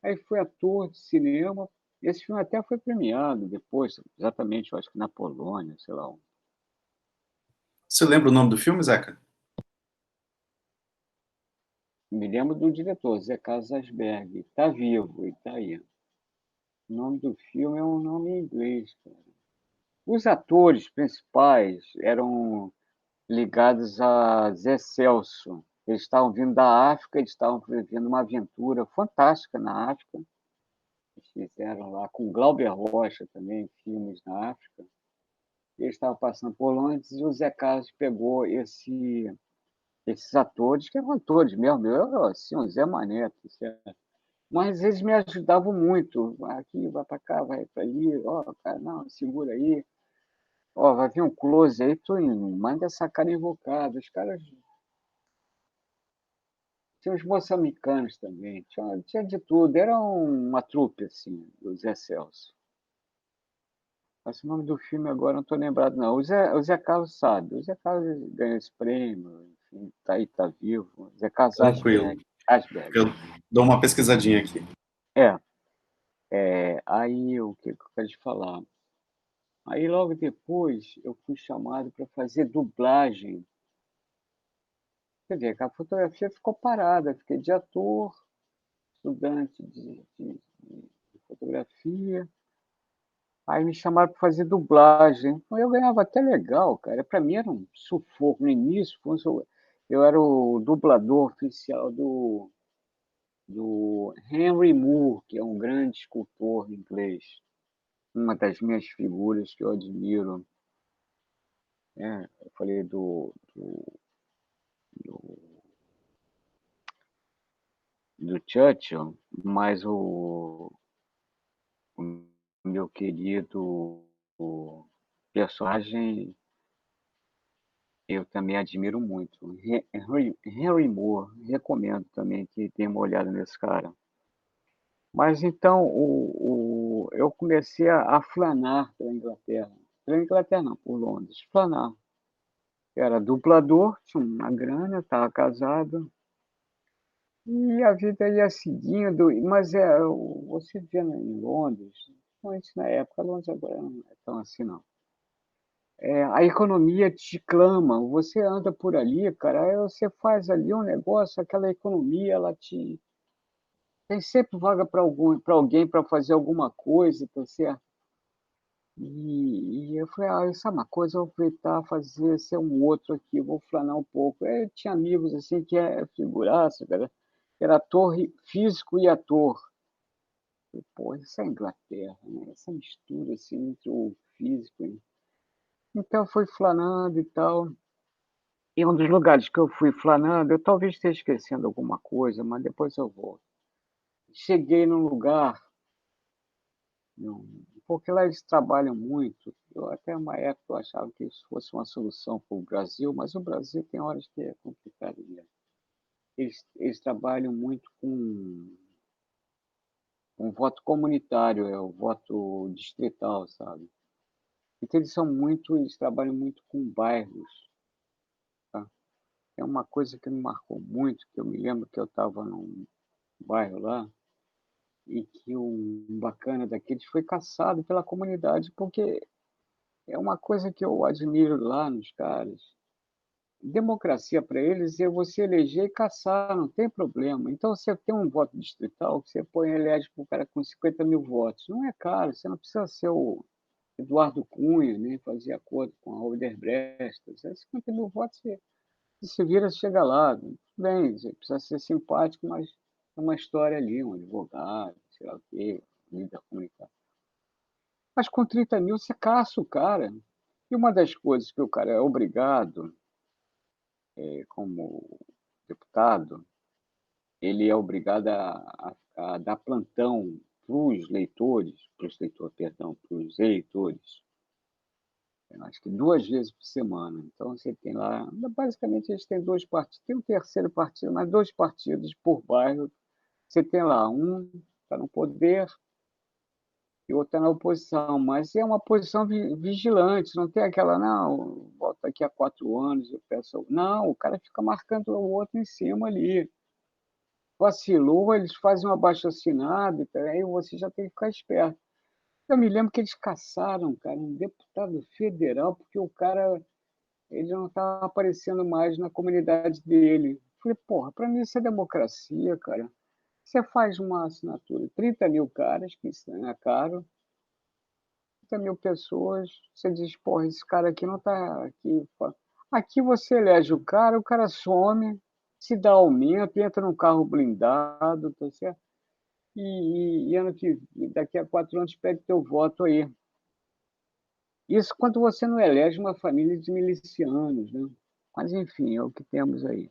Aí fui ator de cinema. Esse filme até foi premiado depois, exatamente, eu acho que na Polônia, sei lá. Você lembra o nome do filme, Zeca? Me lembro do diretor, Zé Carlos Asberg. Está vivo e está aí. O nome do filme é um nome em inglês, cara. Os atores principais eram ligados a Zé Celso. Eles estavam vindo da África, eles estavam vivendo uma aventura fantástica na África. Eles fizeram lá com Glauber Rocha também, filmes na África. Eles estavam passando por Londres e o Zé Carlos pegou esses atores, que eram atores mesmo, eu era assim, o Zé Mané, certo? Mas eles me ajudavam muito. Aqui, vai para cá, vai para ali, ó, cara, não, segura aí. Ó, vai vir um close aí, tu manda essa cara invocada. Os caras. Tinha os moçambicanos também, tinha de tudo. Era uma trupe, assim, do Zé Celso. Mas o nome do filme agora não estou lembrado, não. O Zé Carlos sabe. O Zé Carlos ganhou esse prêmio, enfim, tá aí, tá vivo. Zé Carlos Tranquilo. Asberg. Asberg. Eu dou uma pesquisadinha aqui. Aí o que eu quero te falar? Aí logo depois eu fui chamado para fazer dublagem. Quer dizer, a fotografia ficou parada, fiquei de ator, estudante de fotografia. Aí me chamaram para fazer dublagem. Eu ganhava até legal, cara. Para mim era um sufoco. No início, eu era o dublador oficial do Henry Moore, que é um grande escultor inglês. Uma das minhas figuras que eu admiro. Eu falei do, do Churchill, mas o meu querido o personagem eu também admiro muito. Henry Moore, recomendo também que tenha uma olhada nesse cara. Mas então eu comecei a flanar pela Inglaterra. Pela Inglaterra não, por Londres. Flanar. Era dublador, tinha uma grana, estava casado. E a vida ia seguindo, mas você vendo em Londres, antes na época, Londres agora não é tão assim não. A economia te clama, você anda por ali, cara, aí você faz ali um negócio, aquela economia, ela te. Tem sempre vaga para alguém para fazer alguma coisa, tá certo? E eu falei, sabe uma coisa, eu vou aproveitar fazer ser um outro aqui, vou flanar um pouco. Aí eu tinha amigos assim que é figuraça, cara, era ator físico e ator. Pô, isso é Inglaterra, né? Essa mistura assim entre o físico. Então fui flanando e tal. E um dos lugares que eu fui flanando, eu talvez esteja esquecendo alguma coisa, mas depois eu vou. Cheguei num lugar, porque lá eles trabalham muito. Eu, até uma época eu achava que isso fosse uma solução para o Brasil, mas o Brasil tem horas que é complicado mesmo. Eles trabalham muito com voto comunitário, é o voto distrital, sabe? Então eles trabalham muito com bairros, tá? É uma coisa que me marcou muito, que eu me lembro que eu estava num bairro lá e que um bacana daqueles foi caçado pela comunidade, porque é uma coisa que eu admiro lá nos caras. Democracia para eles é você eleger e caçar, não tem problema. Então, você tem um voto distrital, você põe elege para o cara com 50 mil votos. Não é caro, você não precisa ser o Eduardo Cunha, nem fazer acordo com a Odebrecht. 50 mil votos, você se vira, chega lá. Bem, você precisa ser simpático, mas é uma história ali, um advogado, sei lá o quê, líder comunitário. Mas com 30 mil você caça o cara. E uma das coisas que o cara é obrigado, como deputado, ele é obrigado a dar plantão para os leitores, perdão, para os eleitores, eu acho que 2 vezes por semana. Então você tem lá, basicamente eles têm dois partidos, tem um terceiro partido, mas dois partidos por bairro. Você tem lá um está no poder e outro está na oposição, mas é uma posição vigilante, não tem aquela, não, volta daqui a 4 anos, eu peço. Não, o cara fica marcando o outro em cima ali. Vacilou, eles fazem um abaixo-assinado, aí você já tem que ficar esperto. Eu me lembro que eles caçaram, cara, um deputado federal, porque o cara ele não estava aparecendo mais na comunidade dele. Falei, porra, para mim isso é democracia, cara. Você faz uma assinatura, 30 mil caras, que isso não é caro, 30 mil pessoas, você diz, porra, esse cara aqui não está aqui. Aqui você elege o cara some, se dá aumento, entra num carro blindado, tá certo? E ano que, daqui a 4 anos pede teu voto aí. Isso quando você não elege uma família de milicianos, né? Mas, enfim, é o que temos aí.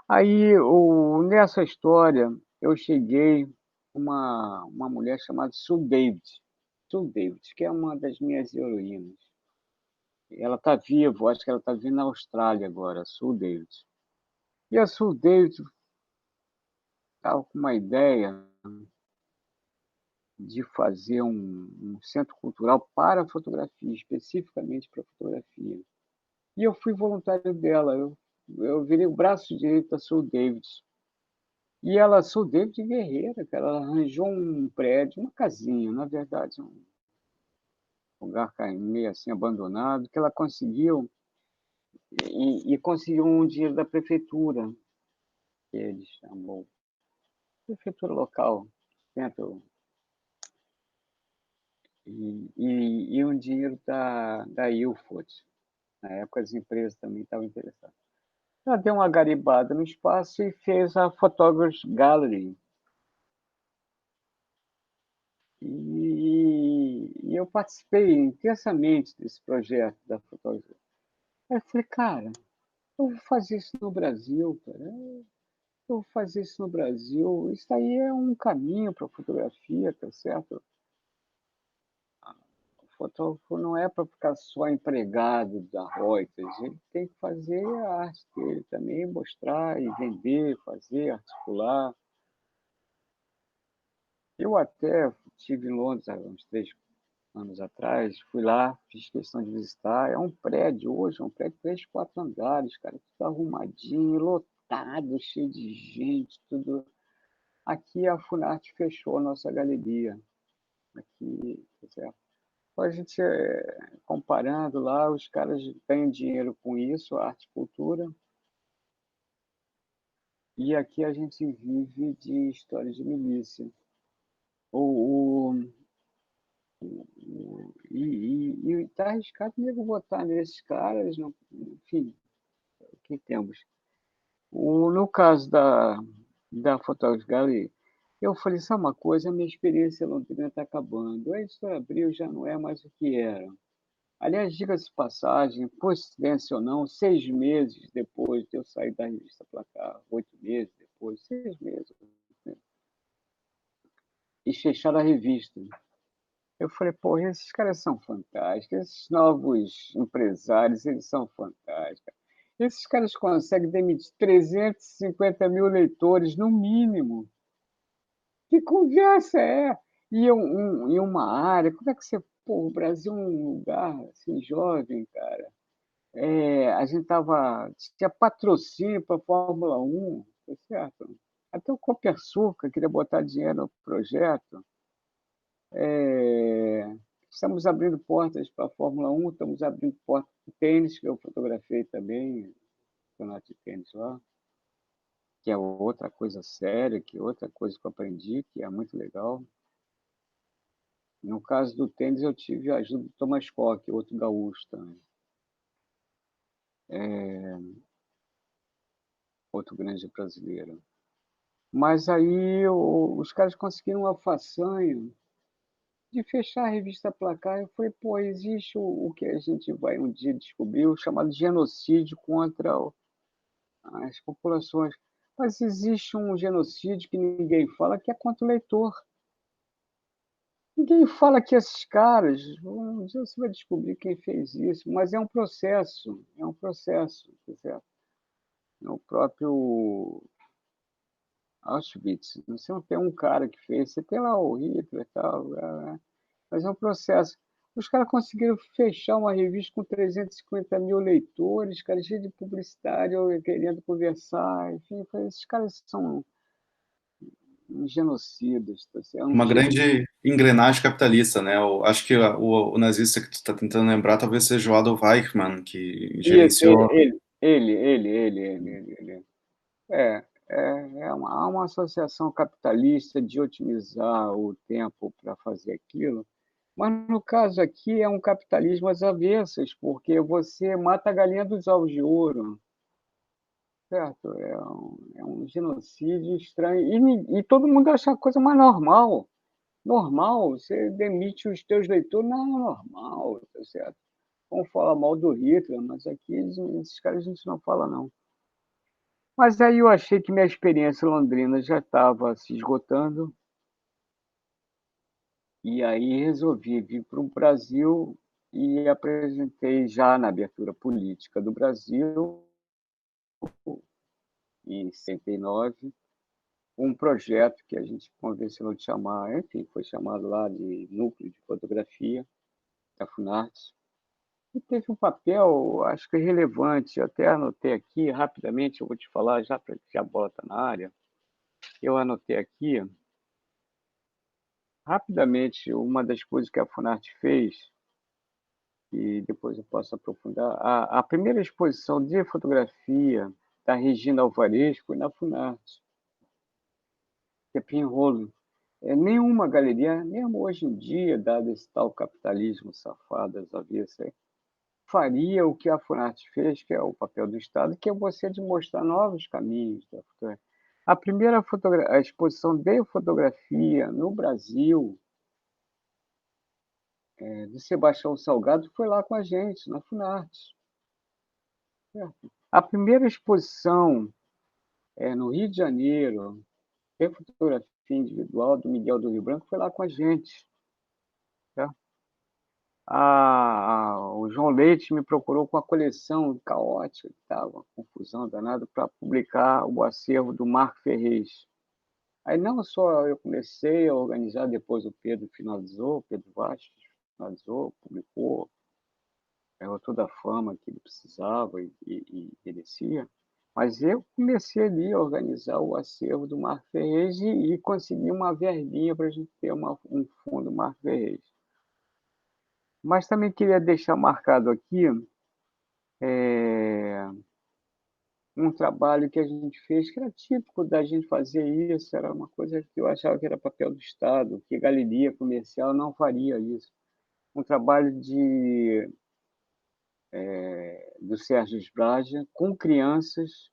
Aí, nessa história, eu cheguei uma mulher chamada Sue David. Sue David, que é uma das minhas heroínas. Ela está viva, acho que ela está vivendo na Austrália agora, Sue David. E a Sue David estava com uma ideia de fazer um centro cultural para fotografia, especificamente para fotografia. E eu fui voluntário dela, eu virei o braço direito da Sue David. E ela, Sue David guerreira, cara, ela arranjou um prédio, uma casinha, na verdade, um lugar meio assim abandonado, que ela conseguiu, e conseguiu um dinheiro da prefeitura, que eles chamam, prefeitura local, dentro, e um dinheiro da Ilford. Na época, as empresas também estavam interessadas. Ela deu uma garibada no espaço e fez a Photographers Gallery. E eu participei intensamente desse projeto da fotografia. Aí eu falei, cara, eu vou fazer isso no Brasil, cara. Eu vou fazer isso no Brasil. Isso aí é um caminho para a fotografia, tá certo? O fotógrafo não é para ficar só empregado da Reuters, ele tem que fazer a arte dele também, mostrar e vender, fazer, articular. Eu até estive em Londres há uns 3 anos atrás, fui lá, fiz questão de visitar. É um prédio hoje, é um prédio de 3, 4 andares, cara, tudo arrumadinho, lotado, cheio de gente, tudo. Aqui a Funarte fechou a nossa galeria. Aqui, tá certo? A gente, comparando lá, os caras ganham dinheiro com isso, arte e cultura, e aqui a gente vive de histórias de milícia. O, o, e está arriscado mesmo votar nesses caras, enfim, o que temos? No caso da Photography Gallery, eu falei, sabe uma coisa, a minha experiência londrina está acabando. A Editora Abril já não é mais o que era. Aliás, diga-se de passagem, coincidência ou não, 6 meses depois de eu sair da revista Placar, 8 meses depois, 6 meses, né? E fecharam a revista. Eu falei, pô, esses caras são fantásticos, esses novos empresários, eles são fantásticos. Esses caras conseguem demitir 350 mil leitores, no mínimo. Que conversa é? Em uma área, como é que você. Pô, o Brasil é um lugar assim, jovem, cara. A gente tinha patrocínio para a Fórmula 1, tá certo? Até o Copersucar queria botar dinheiro no projeto. É, estamos abrindo portas para a Fórmula 1, estamos abrindo portas para o tênis, que eu fotografei também, campeonato de tênis lá, que é outra coisa séria, que é outra coisa que eu aprendi, que é muito legal. No caso do tênis, eu tive a ajuda do Thomas Koch, outro gaúcho também. Outro grande brasileiro. Mas aí os caras conseguiram uma façanha de fechar a revista Placar. Eu falei, pô, existe o que a gente vai um dia descobrir, o chamado genocídio contra as populações. Mas existe um genocídio que ninguém fala, que é contra o leitor. Ninguém fala que esses caras, um dia você vai descobrir quem fez isso, mas é um processo, tá certo? É o próprio Auschwitz. Você não tem um cara que fez, você tem lá o Hitler e tal, mas é um processo. Os caras conseguiram fechar uma revista com 350 mil leitores, cara, cheio de publicitário querendo conversar, enfim, esses caras são genocidas, tá certo? É um Uma tipo de. grande engrenagem capitalista, né? Acho que o nazista que tu está tentando lembrar talvez seja o Adolf Eichmann, que Isso, gerenciou. ele. Há uma associação capitalista de otimizar o tempo para fazer aquilo. Mas no caso aqui é um capitalismo às avessas, porque você mata a galinha dos ovos de ouro, certo? É um genocídio estranho. E todo mundo acha a coisa mais normal. Normal, você demite os teus leitores, não, normal, tá certo? Vamos falar mal do Hitler, mas aqui esses caras a gente não fala, não. Mas aí eu achei que minha experiência em Londrina já estava se esgotando, e aí resolvi vir para o Brasil e apresentei já na abertura política do Brasil, em 69, um projeto que a gente convencionou de chamar, enfim, foi chamado lá de Núcleo de Fotografia da Funarte, e teve um papel, acho que relevante, eu até anotei aqui rapidamente, eu vou te falar já para que a bola está na área, eu anotei aqui rapidamente uma das coisas que a Funarte fez, e depois eu posso aprofundar. A primeira exposição de fotografia da Regina Alvarez foi na Funarte, que é Pinholo. Nenhuma galeria, mesmo hoje em dia, dado esse tal capitalismo safado, às avessas, faria o que a Funarte fez, que é o papel do Estado, que é você de mostrar novos caminhos da fotografia. A primeira a exposição de fotografia no Brasil, de Sebastião Salgado, foi lá com a gente, na Funarte. A primeira exposição no Rio de Janeiro, de fotografia individual, do Miguel do Rio Branco, foi lá com a gente. Tá? O João Leite me procurou com a coleção caótica, que estava uma confusão danada, para publicar o acervo do Marco Ferrez. Aí não só eu comecei a organizar, depois o Pedro finalizou, o Pedro Vasques finalizou, publicou, ganhou toda a fama que ele precisava e merecia, mas eu comecei ali a organizar o acervo do Marco Ferrez e consegui uma verbinha para a gente ter um fundo Marco Ferrez. Mas também queria deixar marcado aqui é, um trabalho que a gente fez, que era típico da gente fazer isso, era uma coisa que eu achava que era papel do Estado, que galeria comercial não faria isso. Um trabalho do Sérgio Sbragia com crianças.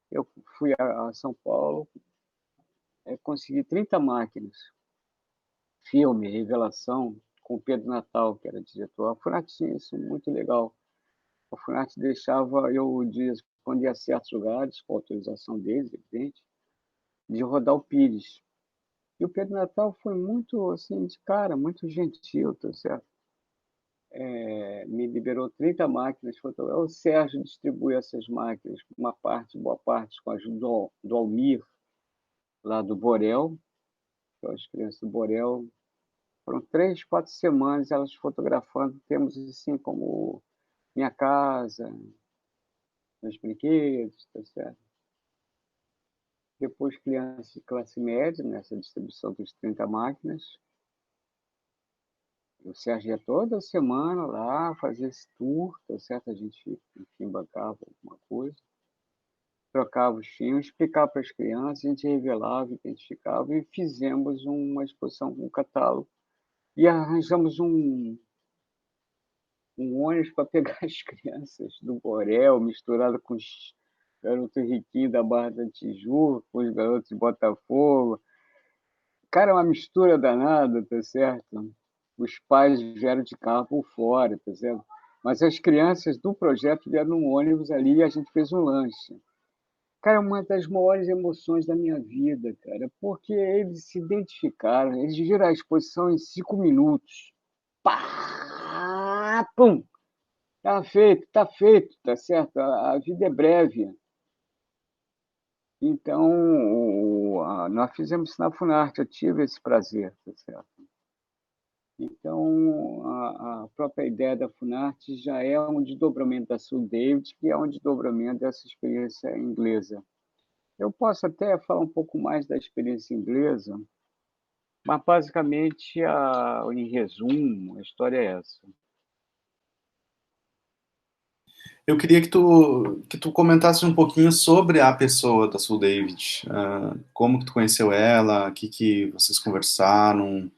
Eu fui a São Paulo, consegui 30 máquinas, filme, revelação, com o Pedro Natal, que era diretor. A Funarte tinha isso muito legal. A Funarte deixava eu, quando ia a certos lugares, com autorização deles, evidente, de rodar o Pires. E o Pedro Natal foi muito, assim, de cara, muito gentil, tá certo? Me liberou 30 máquinas fotográficas. O Sérgio distribui essas máquinas, boa parte, com a ajuda do Almir, lá do Borel, que as crianças do Borel. Foram 3, 4 semanas elas fotografando. Temos, assim, como minha casa, meus brinquedos, tá certo? Depois, crianças de classe média, nessa distribuição dos 30 máquinas. O Sérgio ia toda semana lá fazer esse tour, tá certo? A gente, enfim, bancava alguma coisa, trocava os filmes, explicava para as crianças, a gente revelava, identificava e fizemos uma exposição com um catálogo e arranjamos um ônibus para pegar as crianças do Borel, misturado com os garotos riquinhos da Barra da Tijuca, com os garotos de Botafogo. Cara, é uma mistura danada, tá certo? Os pais vieram de carro por fora, tá certo? Mas as crianças do projeto vieram num ônibus ali e a gente fez um lanche. Cara, uma das maiores emoções da minha vida, cara, porque eles se identificaram, eles viram a exposição em 5 minutos. Pá! Pum! Tá feito, tá certo? A vida é breve. Então, nós fizemos isso na Funarte, eu tive esse prazer, tá certo? Então, a própria ideia da Funarte já é um desdobramento da Sul David, que é um desdobramento dessa experiência inglesa. Eu posso até falar um pouco mais da experiência inglesa, mas basicamente, em resumo, a história é essa. Eu queria que tu comentasse um pouquinho sobre a pessoa da Sul David, como que tu conheceu ela, o que vocês conversaram,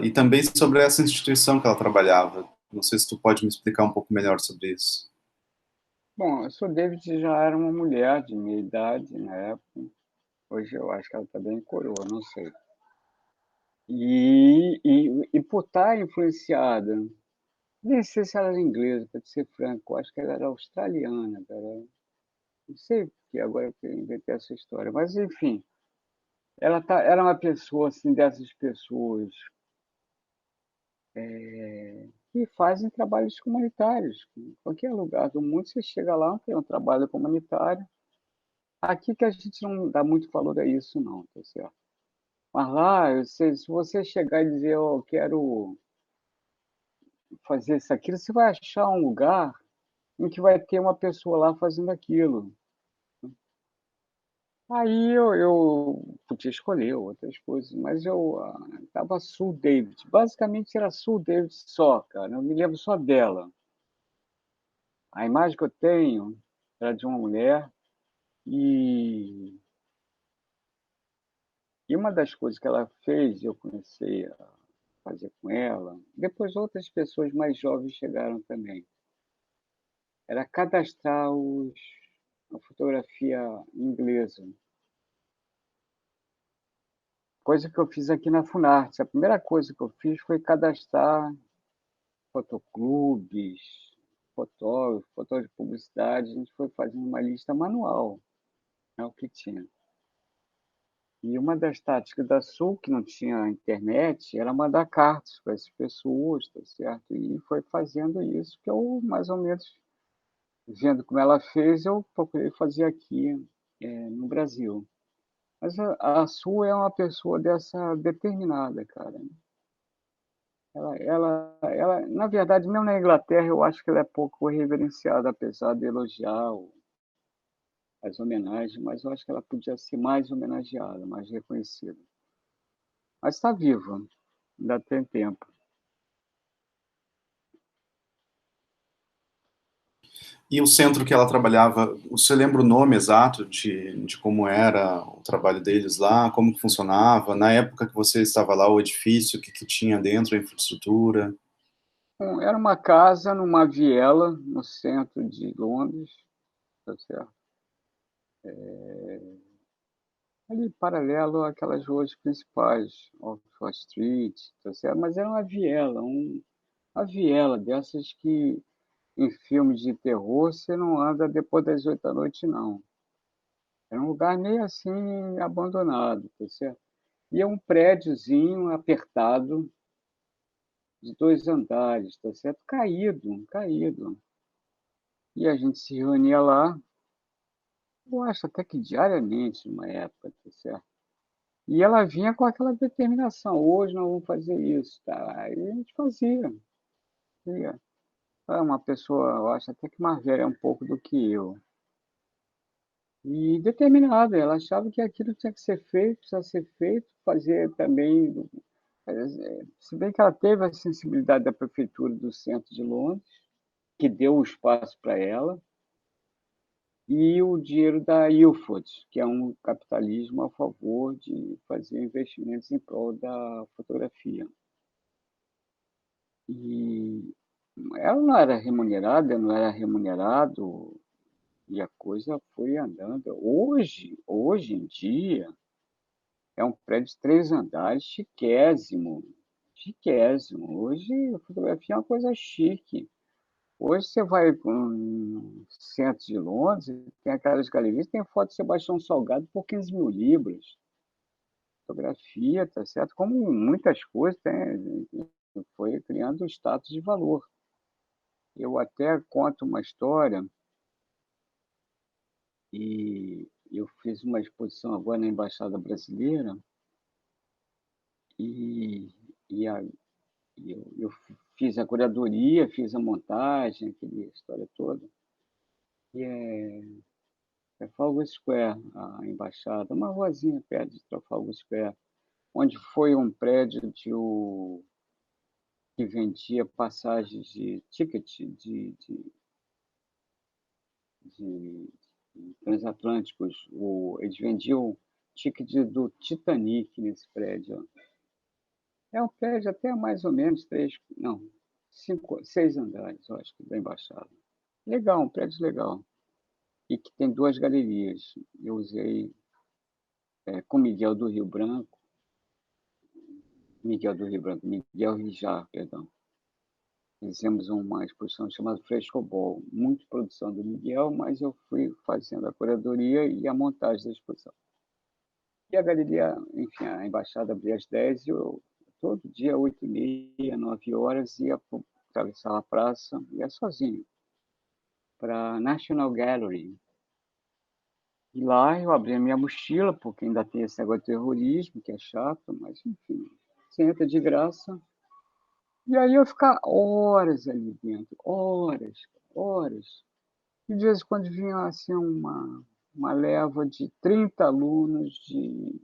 E também sobre essa instituição que ela trabalhava. Não sei se tu pode me explicar um pouco melhor sobre isso. Bom, a Sue David já era uma mulher de minha idade na época. Hoje eu acho que ela está bem coroa, não sei. E por estar influenciada, nem sei se ela era inglesa, para ser franco, eu acho que ela era australiana, cara. Não sei porque agora que eu inventei essa história, mas enfim, era uma pessoa assim, dessas pessoas que fazem trabalhos comunitários. Em qualquer lugar do mundo você chega lá, tem um trabalho comunitário. Aqui que a gente não dá muito valor a isso, não, tá certo? Mas lá, se você chegar e dizer, oh, eu quero fazer isso aqui, você vai achar um lugar em que vai ter uma pessoa lá fazendo aquilo. Aí eu podia escolher outras coisas, mas eu tava Sue David. Basicamente era Sue David só, cara. Eu me lembro só dela. A imagem que eu tenho era de uma mulher e, e uma das coisas que ela fez, eu comecei a fazer com ela, depois outras pessoas mais jovens chegaram também, era cadastrar a fotografia inglesa. Coisa que eu fiz aqui na Funarte. A primeira coisa que eu fiz foi cadastrar fotoclubes, fotógrafos de publicidade. A gente foi fazendo uma lista manual, é o que tinha. E uma das táticas da Sul, que não tinha internet, era mandar cartas para essas pessoas, tá certo? E foi fazendo isso que eu, mais ou menos, vendo como ela fez, eu procurei fazer aqui no Brasil. Mas a Sul é uma pessoa dessa determinada, cara. Na verdade, mesmo na Inglaterra, eu acho que ela é pouco reverenciada, apesar de elogiar as homenagens, mas eu acho que ela podia ser mais homenageada, mais reconhecida. Mas está viva, ainda tem tempo. E o centro que ela trabalhava, você lembra o nome exato de como era o trabalho deles lá, como que funcionava? Na época que você estava lá, o edifício, o que tinha dentro, a infraestrutura? Bom, era uma casa numa viela no centro de Londres, tá certo? Ali paralelo àquelas ruas principais, Oxford Street, tá certo? Mas era uma viela dessas que em filmes de terror você não anda depois das 8 da noite, não. Era um lugar meio assim abandonado, tá certo? E é um prédiozinho apertado de 2 andares, tá certo? Caído, caído. E a gente se reunia lá, eu acho até que diariamente, numa época, tá certo? E ela vinha com aquela determinação, hoje nós vamos fazer isso, tá? Aí a gente fazia. Fazia. Ela é uma pessoa, eu acho até que mais velha um pouco do que eu. E determinada, ela achava que aquilo tinha que ser feito, precisa ser feito, fazer também. Se bem que ela teve a sensibilidade da prefeitura do centro de Londres, que deu o espaço para ela, e o dinheiro da Ilford, que é um capitalismo a favor de fazer investimentos em prol da fotografia. E ela não era remunerada, não era remunerado, e a coisa foi andando. Hoje em dia, é um prédio de 3 andares, chiquésimo, chiquésimo. Hoje a fotografia é uma coisa chique. Hoje você vai para um centro de Londres, tem aquelas galerias, tem foto de Sebastião Salgado por 15 mil libras. Fotografia, tá certo? Como muitas coisas, foi criando status de valor. Eu até conto uma história, e eu fiz uma exposição agora na Embaixada Brasileira, e, e a, eu fiz a curadoria, fiz a montagem, aquela história toda. E é Trafalgar Square, a embaixada, uma ruazinha perto de Trafalgar Square, onde foi um prédio que vendia passagens de ticket de transatlânticos. Eles vendiam ticket do Titanic nesse prédio. É um prédio até mais ou menos três, não, cinco, seis andares, eu acho que da embaixada. Legal, um prédio legal. E que tem duas galerias. Eu usei com Miguel Rijar, perdão. Fizemos uma exposição chamada Frescobol, muito produção do Miguel, mas eu fui fazendo a curadoria e a montagem da exposição. E a galeria, enfim, a embaixada abria às 10 e eu, todo dia, 8h30, 9 horas, ia atravessar a praça, ia sozinho, para a National Gallery. E lá eu abri a minha mochila, porque ainda tem esse negócio de terrorismo, que é chato, mas enfim, você entra de graça. E aí eu ficar horas ali dentro, horas, horas. E de vez em quando vinha assim uma leva de 30 alunos de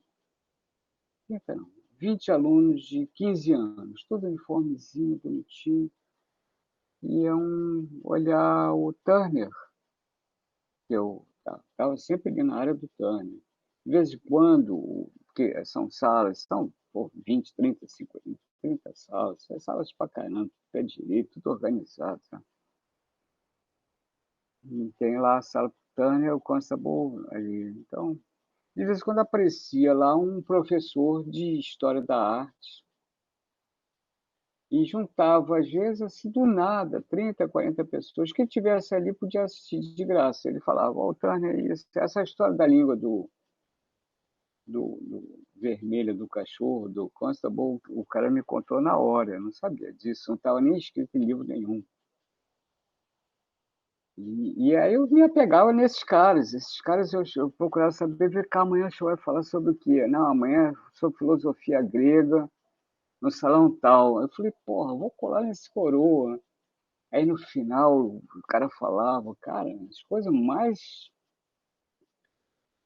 30 não, 20 alunos de 15 anos, todo uniformezinho, bonitinho, iam olhar o Turner, que eu estava sempre ali na área do Turner. De vez em quando, porque são salas, são 20, 30, 50, 30 salas, salas pra caramba, pé direito, tudo organizado. Sabe? E tem lá a sala Turner, o Constable ali. Então, de vez em quando aparecia lá um professor de História da Arte e juntava, às vezes, assim, do nada, 30, 40 pessoas. Quem tivesse ali podia assistir de graça. Ele falava, oh, Turner, essa história da língua do vermelho do cachorro, do Constable, o cara me contou na hora, eu não sabia disso, não estava nem escrito em livro nenhum. E aí eu me apegava nesses caras. Esses caras eu procurava saber, ver cá, amanhã o senhor vai falar sobre o quê? Não, amanhã é sobre filosofia grega, no salão tal. Eu falei, porra, vou colar nesse coroa. Aí no final o cara falava, cara, as coisas mais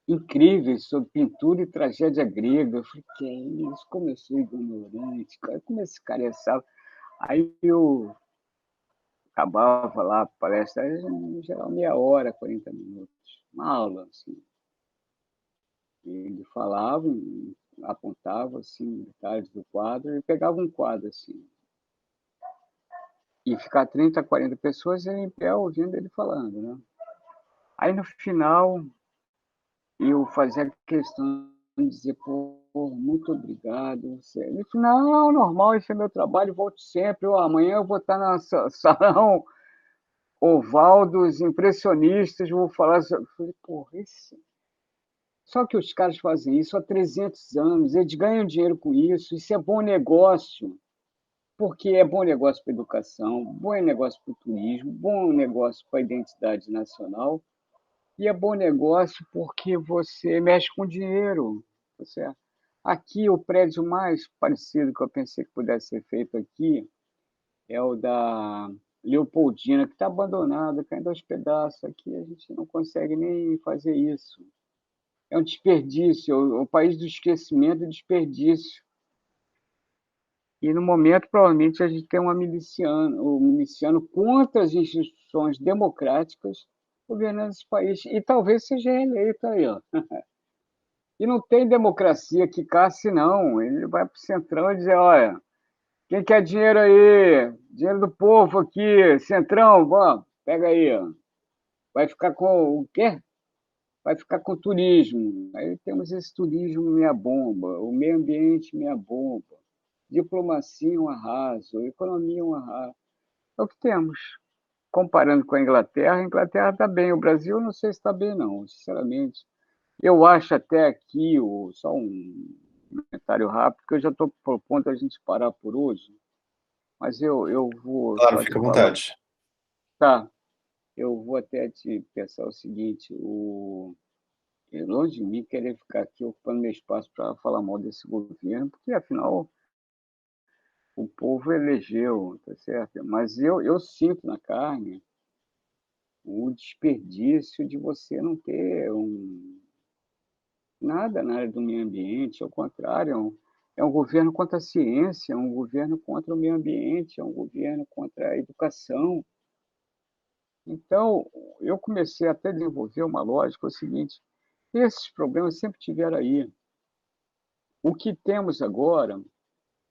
incríveis sobre pintura e tragédia grega. Eu falei, que é isso? Como eu sou ignorante, cara, como esse cara é sábio. Aí eu acabava lá a palestra, em geral meia hora, 40 minutos, uma aula, assim. Ele falava, apontava assim, detalhes do quadro, e pegava um quadro assim. E ficar 30, 40 pessoas em pé ouvindo ele falando, né? Aí no final eu fazia questão de dizer, pô, muito obrigado. Ele falou, não, normal, esse é meu trabalho, volte sempre. Amanhã eu vou estar no salão oval dos impressionistas, vou falar. Eu falei, porra, esse. Só que os caras fazem isso há 300 anos, eles ganham dinheiro com isso é bom negócio, porque é bom negócio para a educação, bom negócio para o turismo, bom negócio para a identidade nacional, e é bom negócio porque você mexe com dinheiro, tá certo? Aqui, o prédio mais parecido que eu pensei que pudesse ser feito aqui é o da Leopoldina, que está abandonado, caindo aos pedaços. Aqui a gente não consegue nem fazer isso. É um desperdício, o país do esquecimento e desperdício. E no momento, provavelmente, a gente tem um miliciano contra as instituições democráticas governando esse país. E talvez seja reeleito aí, ó. E não tem democracia que casse, não. Ele vai para o Centrão e dizer, olha, quem quer dinheiro aí? Dinheiro do povo aqui, Centrão, vamos, pega aí. Ó. Vai ficar com o quê? Vai ficar com o turismo. Aí temos esse turismo meia bomba, o meio ambiente meia bomba, diplomacia um arraso, economia um arraso. É o que temos. Comparando com a Inglaterra está bem. O Brasil não sei se está bem, não, sinceramente. Eu acho até aqui, só um comentário rápido, que eu já estou propondo a gente parar por hoje, mas eu vou Claro, só fica te à falar. vontade. Tá, eu vou até te pensar o seguinte, é longe de mim querer ficar aqui ocupando meu espaço para falar mal desse governo, porque afinal o povo elegeu, tá certo? Mas eu sinto na carne o desperdício de você não ter nada na área do meio ambiente, ao contrário, é um governo contra a ciência, é um governo contra o meio ambiente, é um governo contra a educação. Então, eu comecei até a desenvolver uma lógica, é o seguinte, esses problemas sempre tiveram aí. O que temos agora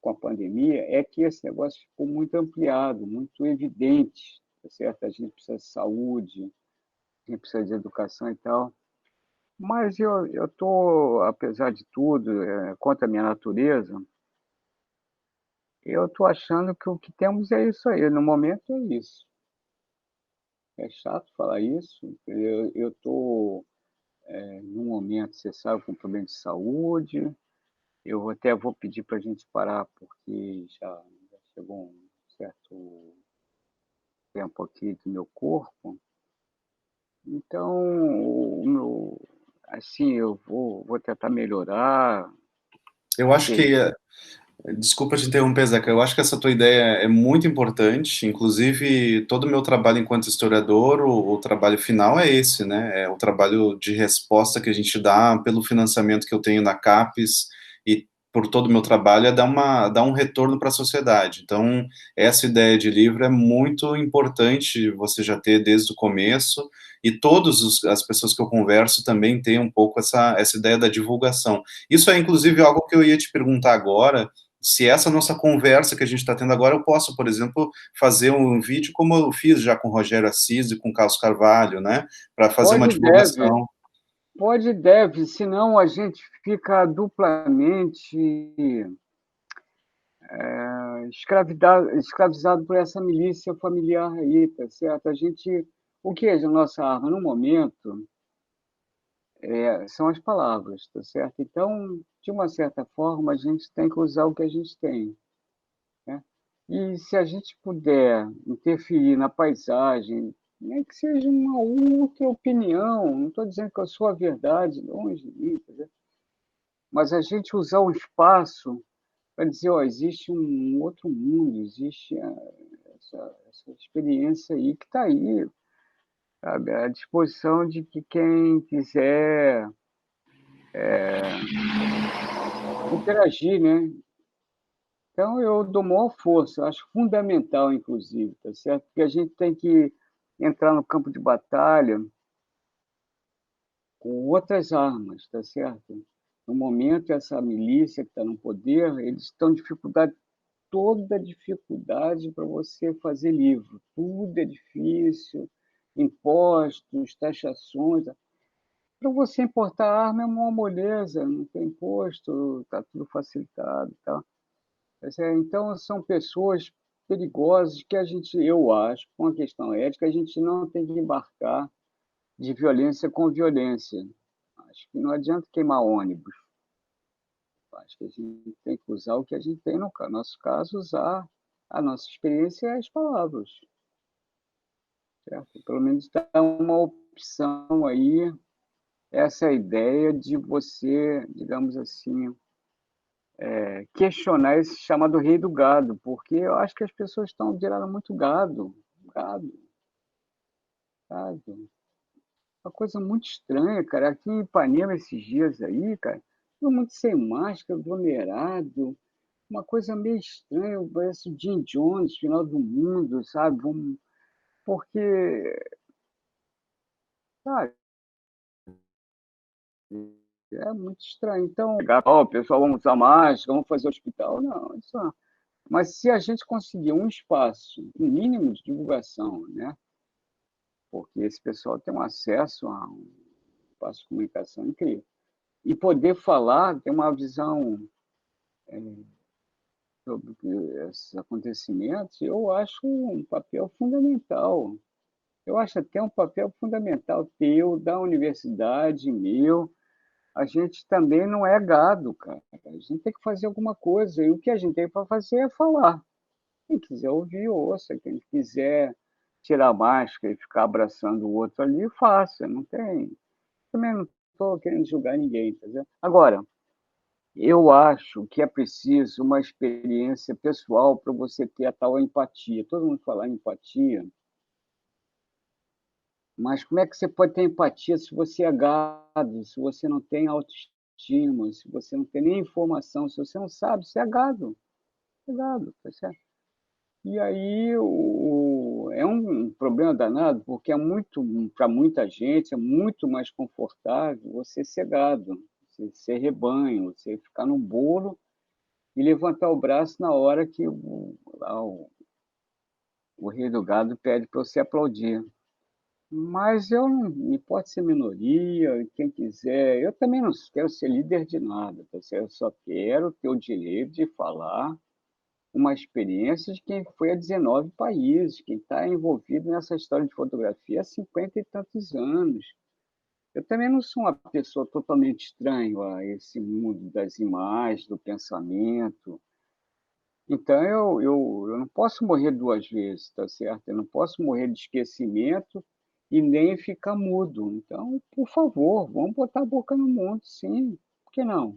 com a pandemia é que esse negócio ficou muito ampliado, muito evidente, tá certo? A gente precisa de saúde, a gente precisa de educação e tal. Mas eu tô, apesar de tudo, contra a minha natureza, eu tô achando que o que temos é isso aí. No momento é isso. É chato falar isso. Eu tô num momento, você sabe, com problema de saúde. Eu até vou pedir para a gente parar, porque já chegou um certo tempo aqui do meu corpo. Então, assim, eu vou tentar melhorar, Eu acho ter. que desculpa te interromper, Zeca. Eu acho que essa tua ideia é muito importante. Inclusive, todo o meu trabalho enquanto historiador, o trabalho final é esse, né? É o trabalho de resposta que a gente dá pelo financiamento que eu tenho na CAPES e por todo o meu trabalho é dar um retorno para a sociedade. Então, essa ideia de livro é muito importante você já ter desde o começo e todas as pessoas que eu converso também têm um pouco essa ideia da divulgação. Isso é, inclusive, algo que eu ia te perguntar agora, se essa nossa conversa que a gente está tendo agora, eu posso, por exemplo, fazer um vídeo como eu fiz já com o Rogério Assis e com o Carlos Carvalho, né, para fazer uma Pode e deve, divulgação. pode e deve, senão a gente fica duplamente escravizado por essa milícia familiar aí, tá certo? O que é a nossa arma no momento são as palavras, tá certo? Então, de uma certa forma, a gente tem que usar o que a gente tem, né? E se a gente puder interferir na paisagem, nem que seja uma outra opinião, não estou dizendo que eu sou a verdade, longe de mim, tá certo? Mas a gente usar o espaço para dizer, ó, existe um outro mundo, existe essa experiência aí que está aí, sabe, à disposição de que quem quiser interagir, né? Então, eu dou maior força, acho fundamental, inclusive, tá certo? Porque a gente tem que entrar no campo de batalha com outras armas, tá certo? No momento, essa milícia que está no poder, eles estão dificuldade, toda dificuldade para você fazer livro. Tudo é difícil, impostos, taxações. Para você importar arma é uma moleza, não tem imposto, está tudo facilitado e tal. Então, são pessoas perigosas que eu acho, com a questão ética, a gente não tem que embarcar de violência com violência. Acho que não adianta queimar ônibus. Acho que a gente tem que usar o que a gente tem, no nosso caso, usar a nossa experiência e as palavras, certo? Pelo menos dar uma opção aí, essa ideia de você, digamos assim, questionar esse chamado rei do gado, porque eu acho que as pessoas estão virando muito gado, sabe? Uma coisa muito estranha, cara. Aqui em Ipanema, esses dias aí, cara, todo mundo sem máscara, aglomerado, uma coisa meio estranha, parece o Jim Jones, final do mundo, sabe? Porque, sabe, é muito estranho. Então, ó, pessoal, vamos usar máscara, vamos fazer hospital. Não, isso não. Mas se a gente conseguir um espaço, um mínimo de divulgação, né? Porque esse pessoal tem um acesso a um espaço de comunicação incrível. E poder falar, ter uma visão sobre esses acontecimentos, eu acho um papel fundamental. Eu acho até um papel fundamental teu, da universidade, meu. A gente também não é gado, cara. A gente tem que fazer alguma coisa. E o que a gente tem para fazer é falar. Quem quiser ouvir, ouça. Quem quiser tirar a máscara e ficar abraçando o outro ali, faça. Não tem. Também não estou querendo julgar ninguém, entendeu? Agora, eu acho que é preciso uma experiência pessoal para você ter a tal empatia. Todo mundo fala em empatia, mas como é que você pode ter empatia se você é gado, se você não tem autoestima, se você não tem nem informação, se você não sabe, você é gado, tá certo? E aí é um problema danado, porque para muita gente, é muito mais confortável você ser gado, você ser rebanho, você ficar no bolo e levantar o braço na hora que o rei do gado pede para você aplaudir. Mas eu não me pode ser minoria, quem quiser. Eu também não quero ser líder de nada, tá certo? Eu só quero ter o direito de falar uma experiência de quem foi a 19 países, quem está envolvido nessa história de fotografia há 50 e tantos anos. Eu também não sou uma pessoa totalmente estranha a esse mundo das imagens, do pensamento. Então, eu não posso morrer duas vezes, tá certo? Eu não posso morrer de esquecimento e nem ficar mudo. Então, por favor, vamos botar a boca no mundo, sim. Por que não?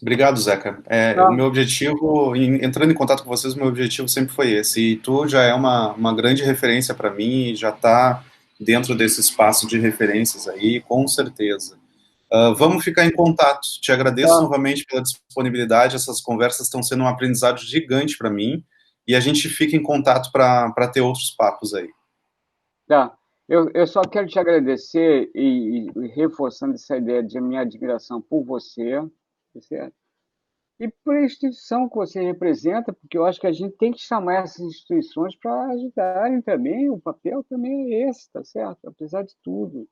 Obrigado, Zeca. O Tá, meu objetivo, entrando em contato com vocês, o meu objetivo sempre foi esse. E tu já é uma grande referência para mim, e já está dentro desse espaço de referências aí, com certeza. Vamos ficar em contato. Te agradeço tá, novamente pela disponibilidade. Essas conversas estão sendo um aprendizado gigante para mim. E a gente fica em contato para ter outros papos aí. tá. Eu só quero te agradecer e reforçando essa ideia de minha admiração por você, tá certo? E por a instituição que você representa, porque eu acho que a gente tem que chamar essas instituições para ajudarem também, o papel também é esse, tá certo? Apesar de tudo.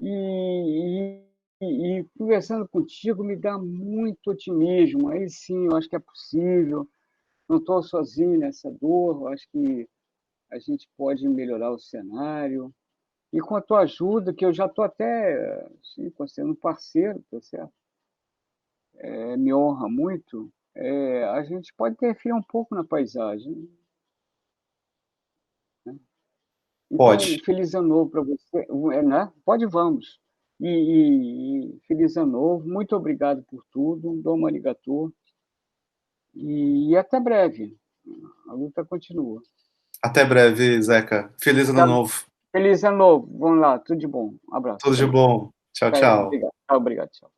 E, e conversando contigo me dá muito otimismo. Aí sim, eu acho que é possível. Não estou sozinho nessa dor. Eu acho que a gente pode melhorar o cenário. E com a tua ajuda, que eu já estou até assim, considerando um parceiro, tá certo? Me honra muito. A gente pode interferir um pouco na paisagem. Né? Então, Pode. feliz ano novo para você, né? Pode, vamos. E feliz ano novo, muito obrigado por tudo, Dom arigatô, e até breve. A luta continua. Até breve, Zeca. Feliz ano Tá? novo. Feliz ano novo, vamos lá, tudo de bom. Um abraço, Tudo até de mais. bom. Tchau, tchau. Obrigado, obrigado, tchau.